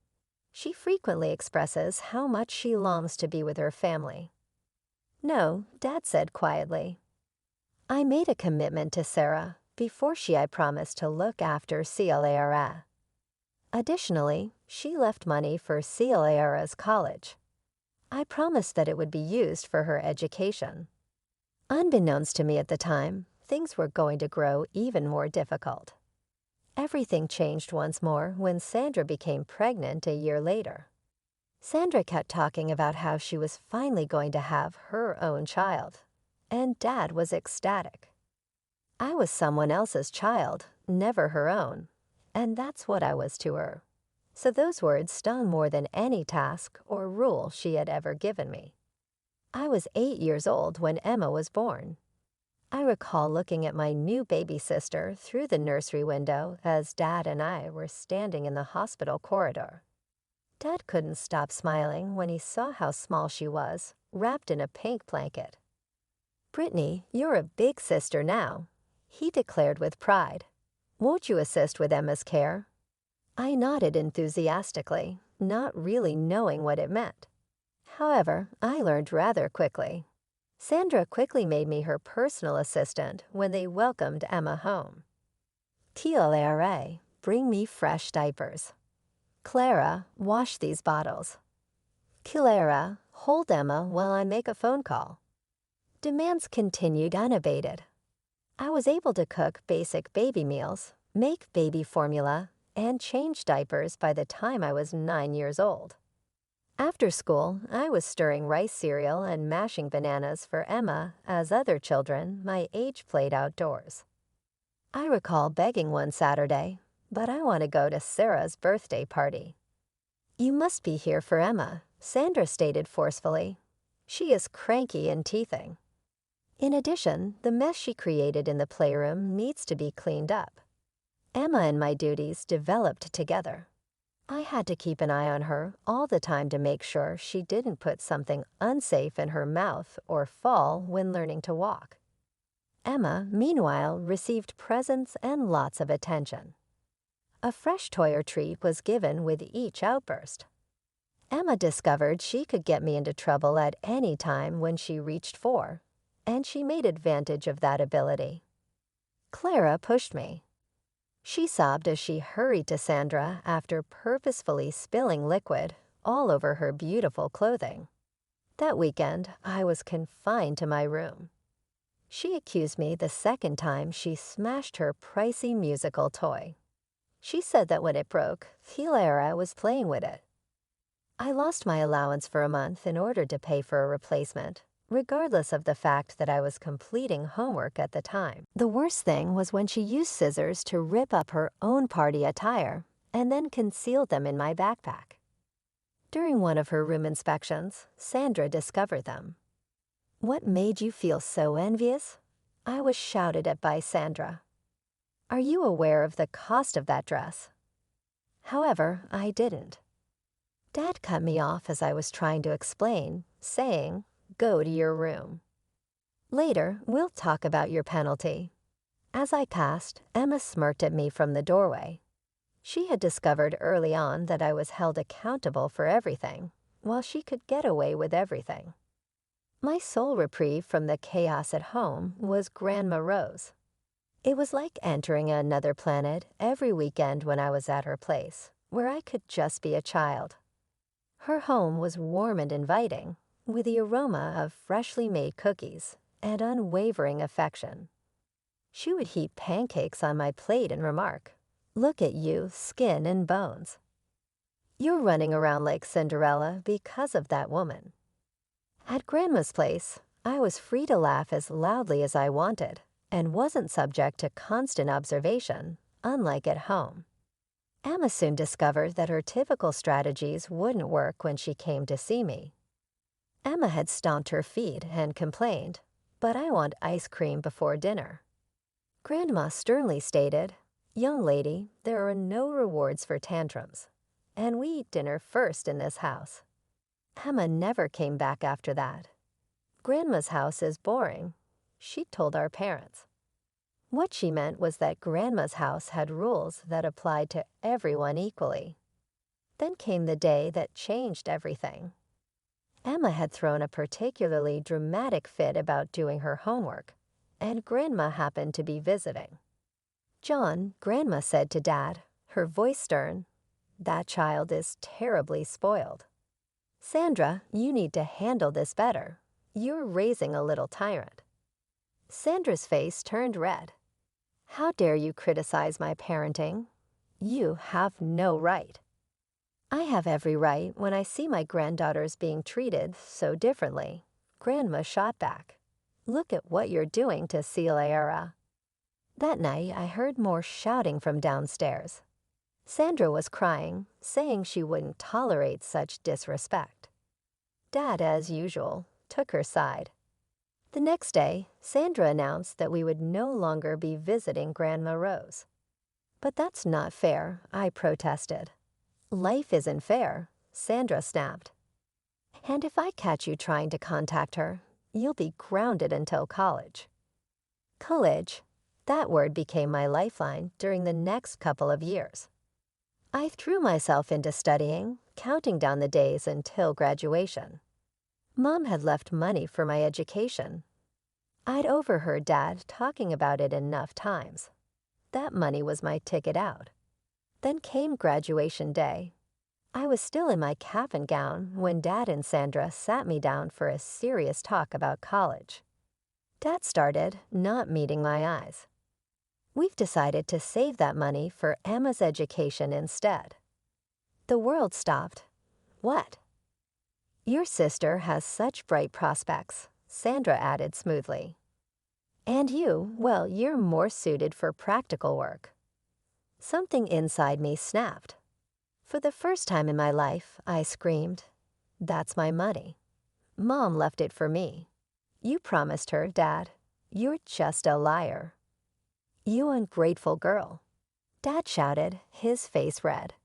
She frequently expresses how much she longs to be with her family." "No," Dad said quietly. I made a commitment to Sarah. Before I promised to look after Clara. Additionally, she left money for Clara's college. I promised that it would be used for her education. Unbeknownst to me at the time, things were going to grow even more difficult. Everything changed once more when Sandra became pregnant a year later. Sandra kept talking about how she was finally going to have her own child, and Dad was ecstatic. I was someone else's child, never her own, and that's what I was to her. So those words stung more than any task or rule she had ever given me. I was 8 years old when Emma was born. I recall looking at my new baby sister through the nursery window as Dad and I were standing in the hospital corridor. Dad couldn't stop smiling when he saw how small she was, wrapped in a pink blanket. "Brittany, you're a big sister now," he declared with pride. "Won't you assist with Emma's care?" I nodded enthusiastically, not really knowing what it meant. However, I learned rather quickly. Sandra quickly made me her personal assistant when they welcomed Emma home. "Clara, bring me fresh diapers. Clara, wash these bottles. Clara, hold Emma while I make a phone call." Demands continued unabated. I was able to cook basic baby meals, make baby formula, and change diapers by the time I was 9 years old. After school, I was stirring rice cereal and mashing bananas for Emma as other children my age played outdoors. I recall begging one Saturday, "But I want to go to Sarah's birthday party." "You must be here for Emma," Sandra stated forcefully. "She is cranky and teething." In addition, the mess she created in the playroom needs to be cleaned up. Emma and my duties developed together. I had to keep an eye on her all the time to make sure she didn't put something unsafe in her mouth or fall when learning to walk. Emma, meanwhile, received presents and lots of attention. A fresh toy or treat was given with each outburst. Emma discovered she could get me into trouble at any time when she reached for, and she made advantage of that ability. Clara pushed me. She sobbed as she hurried to Sandra after purposefully spilling liquid all over her beautiful clothing. That weekend, I was confined to my room. She accused me the second time she smashed her pricey musical toy. She said that when it broke, Hilera was playing with it. I lost my allowance for a month in order to pay for a replacement, regardless of the fact that I was completing homework at the time. The worst thing was when she used scissors to rip up her own party attire and then concealed them in my backpack. During one of her room inspections, Sandra discovered them. "What made you feel so envious?" I was shouted at by Sandra. "Are you aware of the cost of that dress?" However, I didn't. Dad cut me off as I was trying to explain, saying, "Go to your room. Later, we'll talk about your penalty." As I passed, Emma smirked at me from the doorway. She had discovered early on that I was held accountable for everything, while she could get away with everything. My sole reprieve from the chaos at home was Grandma Rose. It was like entering another planet every weekend when I was at her place, where I could just be a child. Her home was warm and inviting, with the aroma of freshly made cookies and unwavering affection. She would heap pancakes on my plate and remark, "Look at you, skin and bones. You're running around like Cinderella because of that woman." At Grandma's place, I was free to laugh as loudly as I wanted and wasn't subject to constant observation, unlike at home. Emma soon discovered that her typical strategies wouldn't work when she came to see me. Emma had stomped her feet and complained, "But I want ice cream before dinner." Grandma sternly stated, "Young lady, there are no rewards for tantrums, and we eat dinner first in this house." Emma never came back after that. "Grandma's house is boring," she told our parents. What she meant was that Grandma's house had rules that applied to everyone equally. Then came the day that changed everything. Emma had thrown a particularly dramatic fit about doing her homework, and Grandma happened to be visiting. "John," Grandma said to Dad, her voice stern, "that child is terribly spoiled. Sandra, you need to handle this better. You're raising a little tyrant." Sandra's face turned red. "How dare you criticize my parenting? You have no right." "I have every right when I see my granddaughters being treated so differently," Grandma shot back. "Look at what you're doing to Ciela." That night, I heard more shouting from downstairs. Sandra was crying, saying she wouldn't tolerate such disrespect. Dad, as usual, took her side. The next day, Sandra announced that we would no longer be visiting Grandma Rose. "But that's not fair," I protested. "Life isn't fair," Sandra snapped. "And if I catch you trying to contact her, you'll be grounded until college." College, that word became my lifeline during the next couple of years. I threw myself into studying, counting down the days until graduation. Mom had left money for my education. I'd overheard Dad talking about it enough times. That money was my ticket out. Then came graduation day. I was still in my cap and gown when Dad and Sandra sat me down for a serious talk about college. Dad started, not meeting my eyes. "We've decided to save that money for Emma's education instead." The world stopped. "What?" "Your sister has such bright prospects," Sandra added smoothly. "And you, well, you're more suited for practical work." Something inside me snapped. For the first time in my life, I screamed, "That's my money. Mom left it for me. You promised her, Dad. You're just a liar." "You ungrateful girl." Dad shouted, his face red.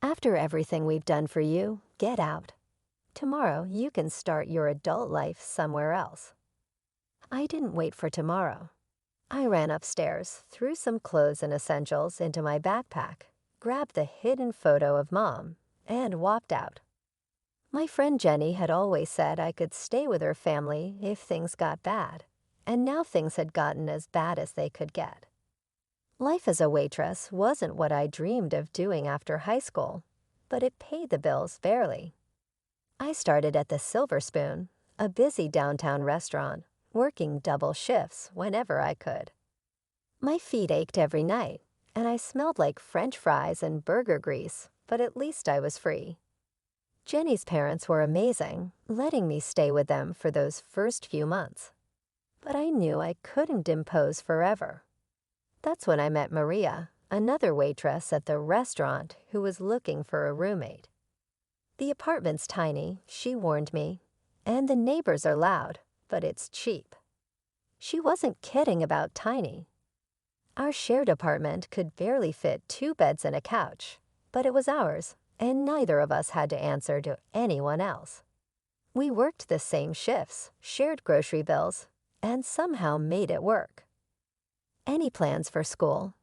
"After everything we've done for you, get out. Tomorrow you can start your adult life somewhere else." I didn't wait for tomorrow. I ran upstairs, threw some clothes and essentials into my backpack, grabbed the hidden photo of Mom, and walked out. My friend Jenny had always said I could stay with her family if things got bad, and now things had gotten as bad as they could get. Life as a waitress wasn't what I dreamed of doing after high school, but it paid the bills barely. I started at the Silver Spoon, a busy downtown restaurant, working double shifts whenever I could. My feet ached every night, and I smelled like French fries and burger grease, but at least I was free. Jenny's parents were amazing, letting me stay with them for those first few months. But I knew I couldn't impose forever. That's when I met Maria, another waitress at the restaurant who was looking for a roommate. The apartment's tiny, she warned me, and the neighbors are loud, but it's cheap. She wasn't kidding about tiny. Our shared apartment could barely fit 2 beds and a couch, but it was ours, and neither of us had to answer to anyone else. We worked the same shifts, shared grocery bills, and somehow made it work. Any plans for school?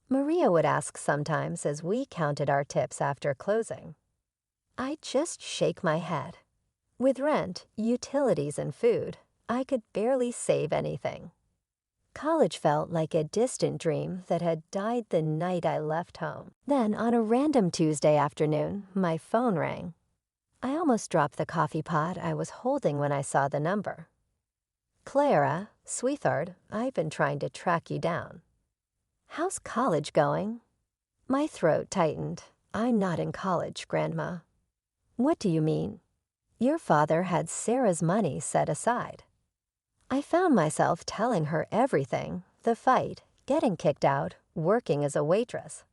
Maria would ask sometimes as we counted our tips after closing. I'd just shake my head. With rent, utilities, and food, I could barely save anything. College felt like a distant dream that had died the night I left home. Then, on a random Tuesday afternoon, my phone rang. I almost dropped the coffee pot I was holding when I saw the number. Clara, sweetheart, I've been trying to track you down. How's college going? My throat tightened. I'm not in college, Grandma. What do you mean? Your father had Sarah's money set aside. I found myself telling her everything, the fight, getting kicked out, working as a waitress.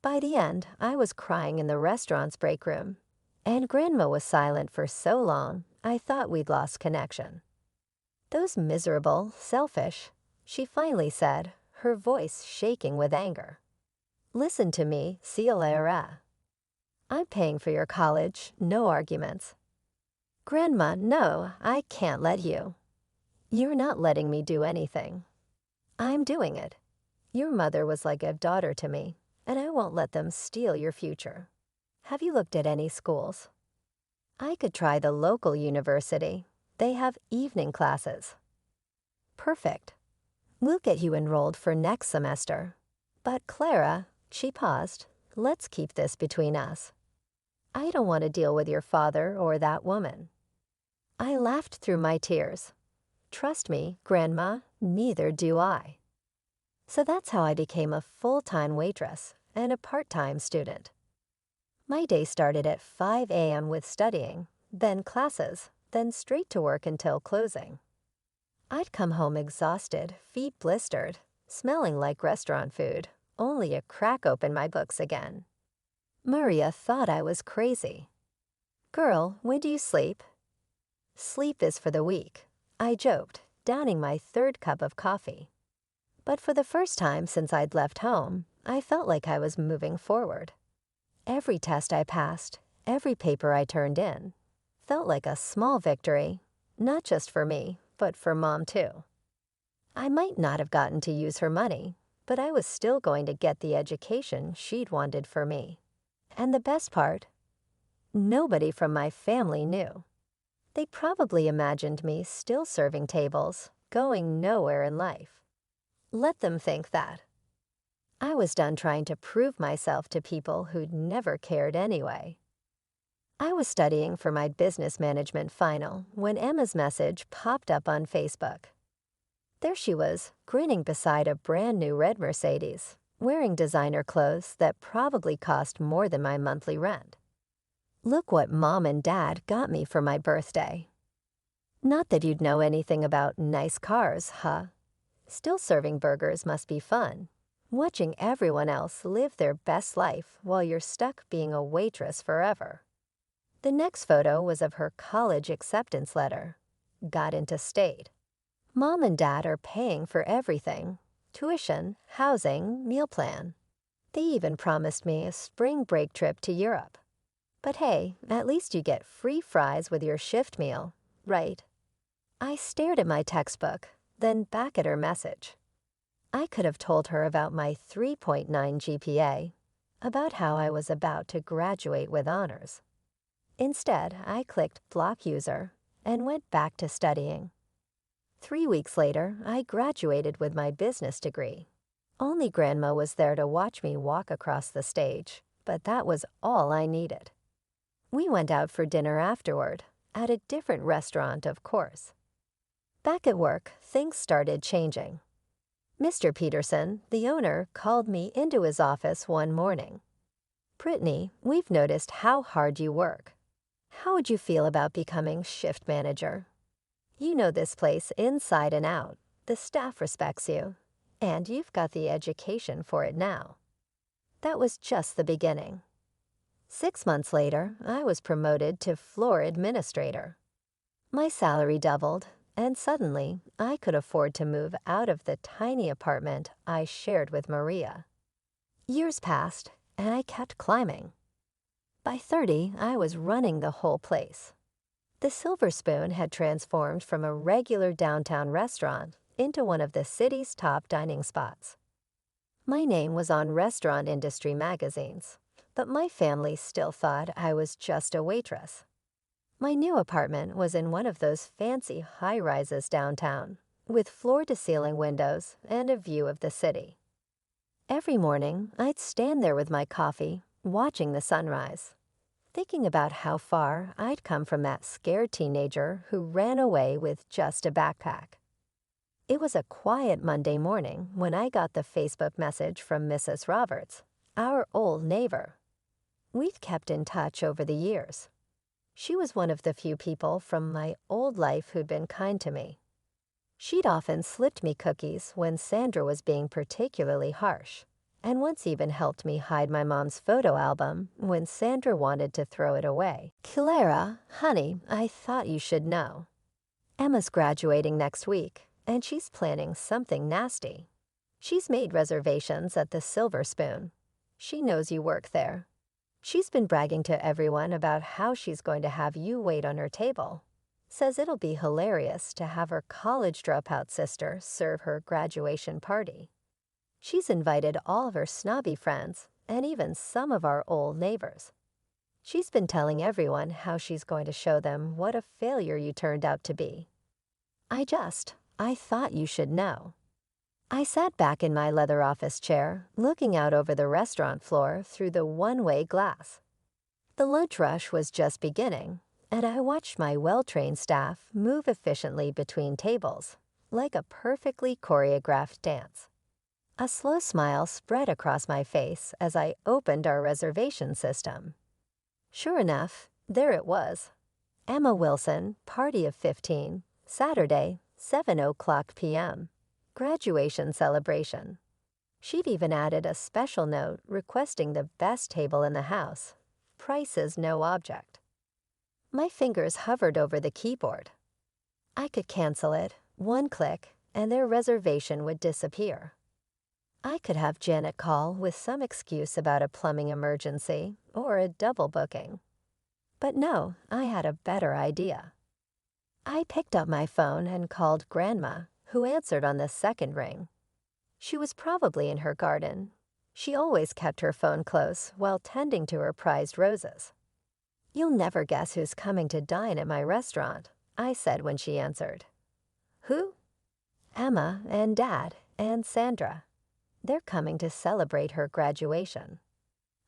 By the end, I was crying in the restaurant's break room, and Grandma was silent for so long, I thought we'd lost connection. Those miserable, selfish, she finally said, her voice shaking with anger. Listen to me, Cielera. I'm paying for your college, no arguments. Grandma, no, I can't let you. You're not letting me do anything. I'm doing it. Your mother was like a daughter to me, and I won't let them steal your future. Have you looked at any schools? I could try the local university. They have evening classes. Perfect. We'll get you enrolled for next semester. But Clara, she paused, let's keep this between us. I don't want to deal with your father or that woman. I laughed through my tears. Trust me, Grandma, neither do I. So that's how I became a full-time waitress and a part-time student. My day started at 5 a.m. with studying, then classes, then straight to work until closing. I'd come home exhausted, feet blistered, smelling like restaurant food, only to crack open my books again. Maria thought I was crazy. Girl, when do you sleep? Sleep is for the weak, I joked, downing my 3rd cup of coffee. But for the first time since I'd left home, I felt like I was moving forward. Every test I passed, every paper I turned in, felt like a small victory, not just for me, but for Mom too. I might not have gotten to use her money, but I was still going to get the education she'd wanted for me. And the best part, nobody from my family knew. They probably imagined me still serving tables, going nowhere in life. Let them think that. I was done trying to prove myself to people who'd never cared anyway. I was studying for my business management final when Emma's message popped up on Facebook. There she was, grinning beside a brand new red Mercedes, wearing designer clothes that probably cost more than my monthly rent. Look what Mom and Dad got me for my birthday. Not that you'd know anything about nice cars, huh? Still serving burgers must be fun. Watching everyone else live their best life while you're stuck being a waitress forever. The next photo was of her college acceptance letter. Got into state. Mom and Dad are paying for everything. Tuition, housing, meal plan. They even promised me a spring break trip to Europe. But hey, at least you get free fries with your shift meal, right? I stared at my textbook, then back at her message. I could have told her about my 3.9 GPA, about how I was about to graduate with honors. Instead, I clicked block user and went back to studying. 3 weeks later, I graduated with my business degree. Only Grandma was there to watch me walk across the stage, but that was all I needed. We went out for dinner afterward, at a different restaurant, of course. Back at work, things started changing. Mr. Peterson, the owner, called me into his office one morning. "Brittany, we've noticed how hard you work. How would you feel about becoming shift manager? You know this place inside and out. The staff respects you, and you've got the education for it now." That was just the beginning. 6 months later, I was promoted to floor administrator. My salary doubled, and suddenly I could afford to move out of the tiny apartment I shared with Maria. Years passed, and I kept climbing. By 30, I was running the whole place. The Silver Spoon had transformed from a regular downtown restaurant into one of the city's top dining spots. My name was on restaurant industry magazines, but my family still thought I was just a waitress. My new apartment was in one of those fancy high-rises downtown, with floor-to-ceiling windows and a view of the city. Every morning, I'd stand there with my coffee, watching the sunrise, thinking about how far I'd come from that scared teenager who ran away with just a backpack. It was a quiet Monday morning when I got the Facebook message from Mrs. Roberts, our old neighbor. We'd kept in touch over the years. She was one of the few people from my old life who'd been kind to me. She'd often slipped me cookies when Sandra was being particularly harsh, and once even helped me hide my mom's photo album when Sandra wanted to throw it away. "Clara, honey, I thought you should know. Emma's graduating next week, and she's planning something nasty. She's made reservations at the Silver Spoon. She knows you work there. She's been bragging to everyone about how she's going to have you wait on her table. Says it'll be hilarious to have her college dropout sister serve her graduation party. She's invited all of her snobby friends and even some of our old neighbors. She's been telling everyone how she's going to show them what a failure you turned out to be. I thought you should know." I sat back in my leather office chair, looking out over the restaurant floor through the one-way glass. The lunch rush was just beginning, and I watched my well-trained staff move efficiently between tables, like a perfectly choreographed dance. A slow smile spread across my face as I opened our reservation system. Sure enough, there it was. Emma Wilson, party of 15, Saturday, 7:00 p.m. Graduation celebration. She'd even added a special note requesting the best table in the house. Price is no object. My fingers hovered over the keyboard. I could cancel it, one click, and their reservation would disappear. I could have Janet call with some excuse about a plumbing emergency or a double booking. But no, I had a better idea. I picked up my phone and called Grandma, who answered on the second ring. She was probably in her garden. She always kept her phone close while tending to her prized roses. "You'll never guess who's coming to dine at my restaurant," I said when she answered. "Who?" "Emma and Dad and Sandra. They're coming to celebrate her graduation.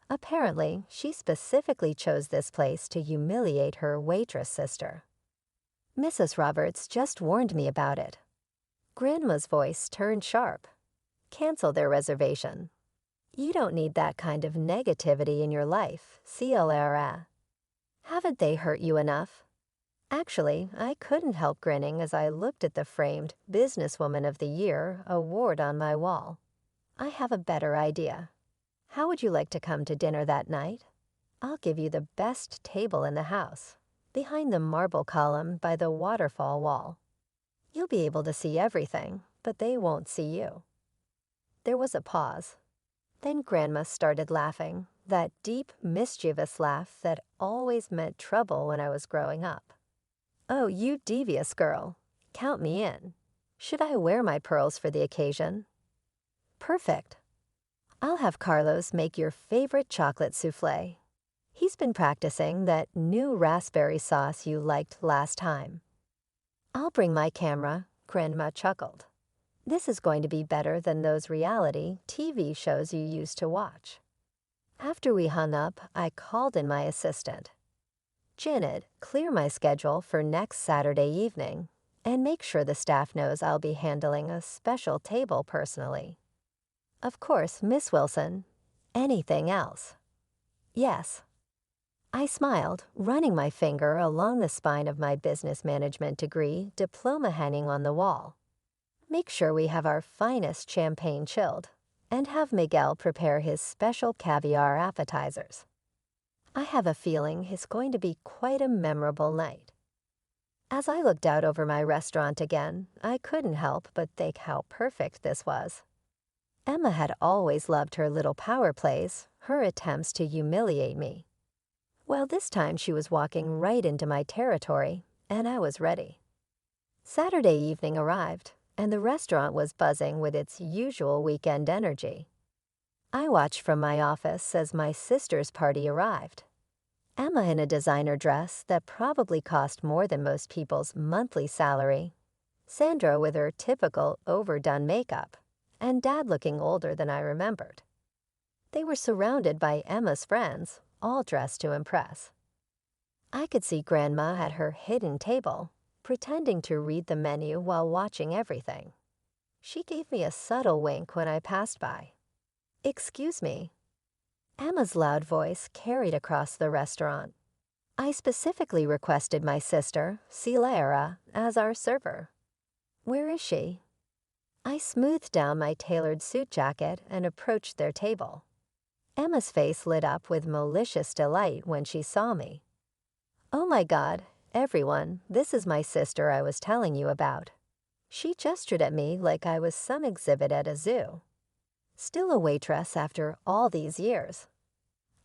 Apparently, she specifically chose this place to humiliate her waitress sister. Mrs. Roberts just warned me about it." Grandma's voice turned sharp. "Cancel their reservation. You don't need that kind of negativity in your life, Clara. Haven't they hurt you enough?" Actually, I couldn't help grinning as I looked at the framed Businesswoman of the Year award on my wall. "I have a better idea. How would you like to come to dinner that night? I'll give you the best table in the house, behind the marble column by the waterfall wall. You'll be able to see everything, but they won't see you." There was a pause. Then Grandma started laughing, that deep, mischievous laugh that always meant trouble when I was growing up. "Oh, you devious girl. Count me in. Should I wear my pearls for the occasion?" "Perfect. I'll have Carlos make your favorite chocolate souffle. He's been practicing that new raspberry sauce you liked last time." "I'll bring my camera," Grandma chuckled. "This is going to be better than those reality TV shows you used to watch." After we hung up, I called in my assistant. "Janet, clear my schedule for next Saturday evening, and make sure the staff knows I'll be handling a special table personally. Of course, Miss Wilson. Anything else? Yes. I smiled, running my finger along the spine of my business management degree diploma hanging on the wall. Make sure we have our finest champagne chilled, and have Miguel prepare his special caviar appetizers. I have a feeling it's going to be quite a memorable night. As I looked out over my restaurant again, I couldn't help but think how perfect this was. Emma had always loved her little power plays, her attempts to humiliate me. Well, this time she was walking right into my territory, and I was ready. Saturday evening arrived, and the restaurant was buzzing with its usual weekend energy. I watched from my office as my sister's party arrived. Emma in a designer dress that probably cost more than most people's monthly salary, Sandra with her typical overdone makeup, and Dad looking older than I remembered. They were surrounded by Emma's friends, all dressed to impress. I could see Grandma at her hidden table, pretending to read the menu while watching everything. She gave me a subtle wink when I passed by. "Excuse me." Emma's loud voice carried across the restaurant. I specifically requested my sister, Cilara, as our server. "Where is she?" I smoothed down my tailored suit jacket and approached their table. Emma's face lit up with malicious delight when she saw me. "Oh my God, everyone, this is my sister I was telling you about." She gestured at me like I was some exhibit at a zoo. Still a waitress after all these years.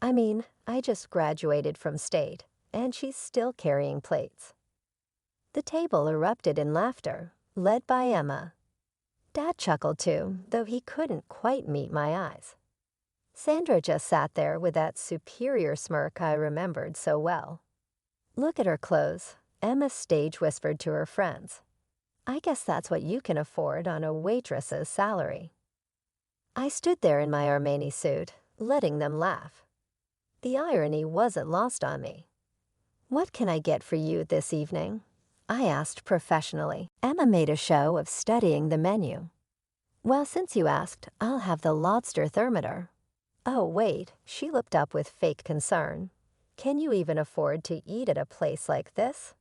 I mean, I just graduated from state, and she's still carrying plates. The table erupted in laughter, led by Emma. Dad chuckled too, though he couldn't quite meet my eyes. Sandra just sat there with that superior smirk I remembered so well. "Look at her clothes," Emma stage whispered to her friends. "I guess that's what you can afford on a waitress's salary." I stood there in my Armani suit, letting them laugh. The irony wasn't lost on me. "What can I get for you this evening?" I asked professionally. Emma made a show of studying the menu. "Well, since you asked, I'll have the lobster thermometer." Oh, wait, she looked up with fake concern. "Can you even afford to eat at a place like this?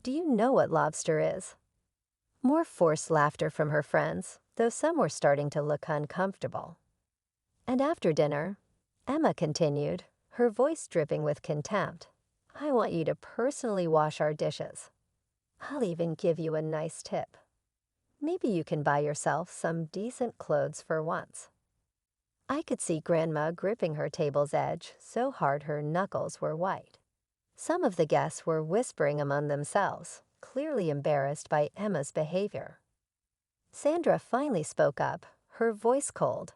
Do you know what lobster is?" More forced laughter from her friends, though some were starting to look uncomfortable. And after dinner, Emma continued, her voice dripping with contempt. "I want you to personally wash our dishes. I'll even give you a nice tip. Maybe you can buy yourself some decent clothes for once." I could see Grandma gripping her table's edge so hard her knuckles were white. Some of the guests were whispering among themselves, clearly embarrassed by Emma's behavior. Sandra finally spoke up, her voice cold.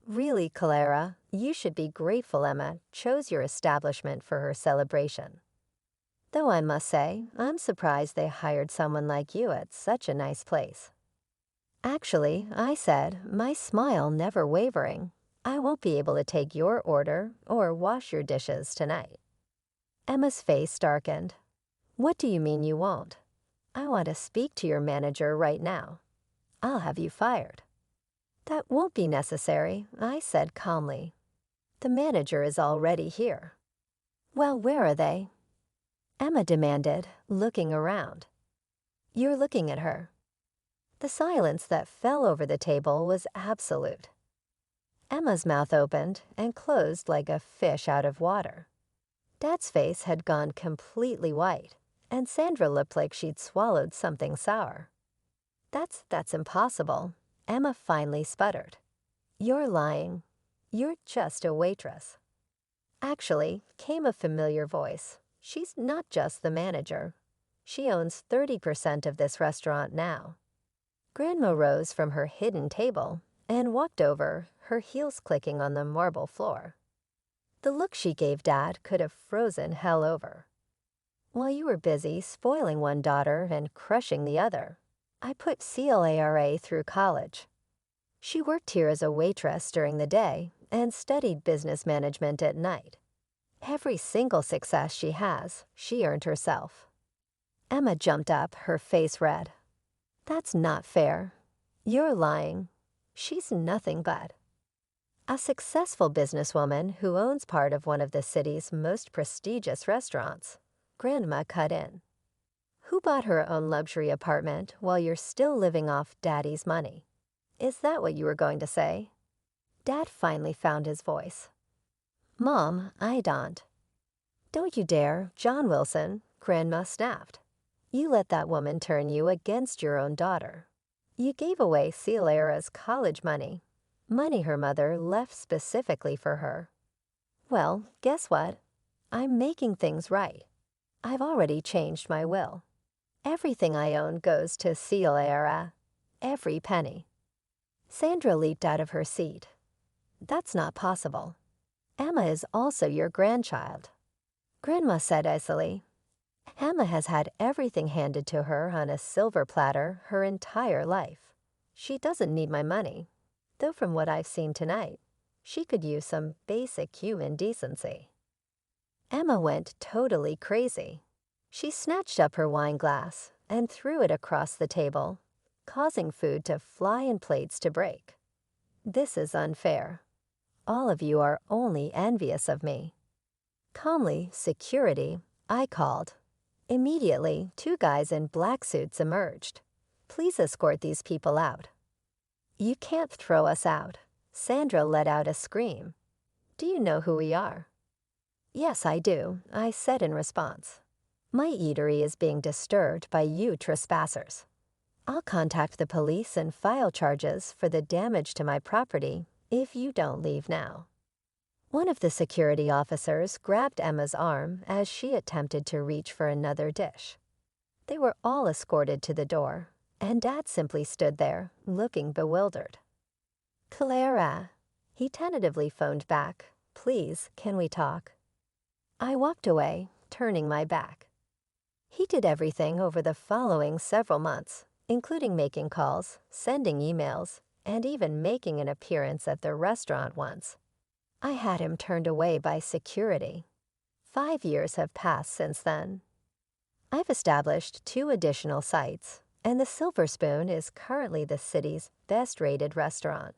"Really, Clara, you should be grateful Emma chose your establishment for her celebration. Though I must say, I'm surprised they hired someone like you at such a nice place." "Actually," I said, my smile never wavering, "I won't be able to take your order or wash your dishes tonight." Emma's face darkened. "What do you mean you won't? I want to speak to your manager right now. I'll have you fired." "That won't be necessary," I said calmly. "The manager is already here." "Well, where are they?" Emma demanded, looking around. "You're looking at her." The silence that fell over the table was absolute. Emma's mouth opened and closed like a fish out of water. Dad's face had gone completely white, and Sandra looked like she'd swallowed something sour. That's impossible," Emma finally sputtered. "You're lying. You're just a waitress." Actually, came a familiar voice. "She's not just the manager. She owns 30% of this restaurant now." Grandma rose from her hidden table and walked over, her heels clicking on the marble floor. The look she gave Dad could have frozen hell over. "While you were busy spoiling one daughter and crushing the other, I put CLARA through college. She worked here as a waitress during the day and studied business management at night. Every single success she has, she earned herself." Emma jumped up, her face red. That's not fair. You're lying. She's nothing but a successful businesswoman who owns part of one of the city's most prestigious restaurants. Grandma cut in. Who bought her own luxury apartment while you're still living off Daddy's money? Is that what you were going to say? Dad finally found his voice. Mom, I don't. Don't you dare, John Wilson, Grandma snapped. You let that woman turn you against your own daughter. You gave away Cielera's college money her mother left specifically for her. Well, guess what? I'm making things right. I've already changed my will. Everything I own goes to Cielera. Every penny. Sandra leaped out of her seat. That's not possible. Emma is also your grandchild. Grandma said icily. Emma has had everything handed to her on a silver platter her entire life. She doesn't need my money, though from what I've seen tonight, she could use some basic human decency. Emma went totally crazy. She snatched up her wine glass and threw it across the table, causing food to fly and plates to break. This is unfair. All of you are only envious of me. Calmly, security, I called. Immediately, 2 guys in black suits emerged. Please escort these people out. You can't throw us out. Sandra let out a scream. Do you know who we are? Yes, I do, I said in response. My eatery is being disturbed by you trespassers. I'll contact the police and file charges for the damage to my property if you don't leave now. One of the security officers grabbed Emma's arm as she attempted to reach for another dish. They were all escorted to the door, and Dad simply stood there, looking bewildered. Clara, he tentatively phoned back. Please, can we talk? I walked away, turning my back. He did everything over the following several months, including making calls, sending emails, and even making an appearance at the restaurant once. I had him turned away by security. 5 years have passed since then. I've established 2 additional sites, and the Silver Spoon is currently the city's best-rated restaurant.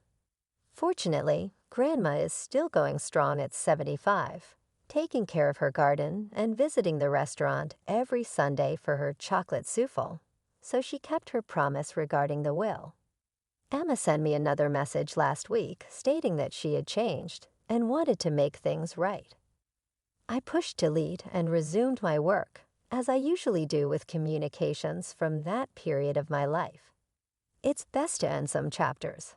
Fortunately, Grandma is still going strong at 75, taking care of her garden and visiting the restaurant every Sunday for her chocolate souffle, so she kept her promise regarding the will. Emma sent me another message last week stating that she had changed and wanted to make things right. I pushed delete and resumed my work, as I usually do with communications from that period of my life. It's best to end some chapters.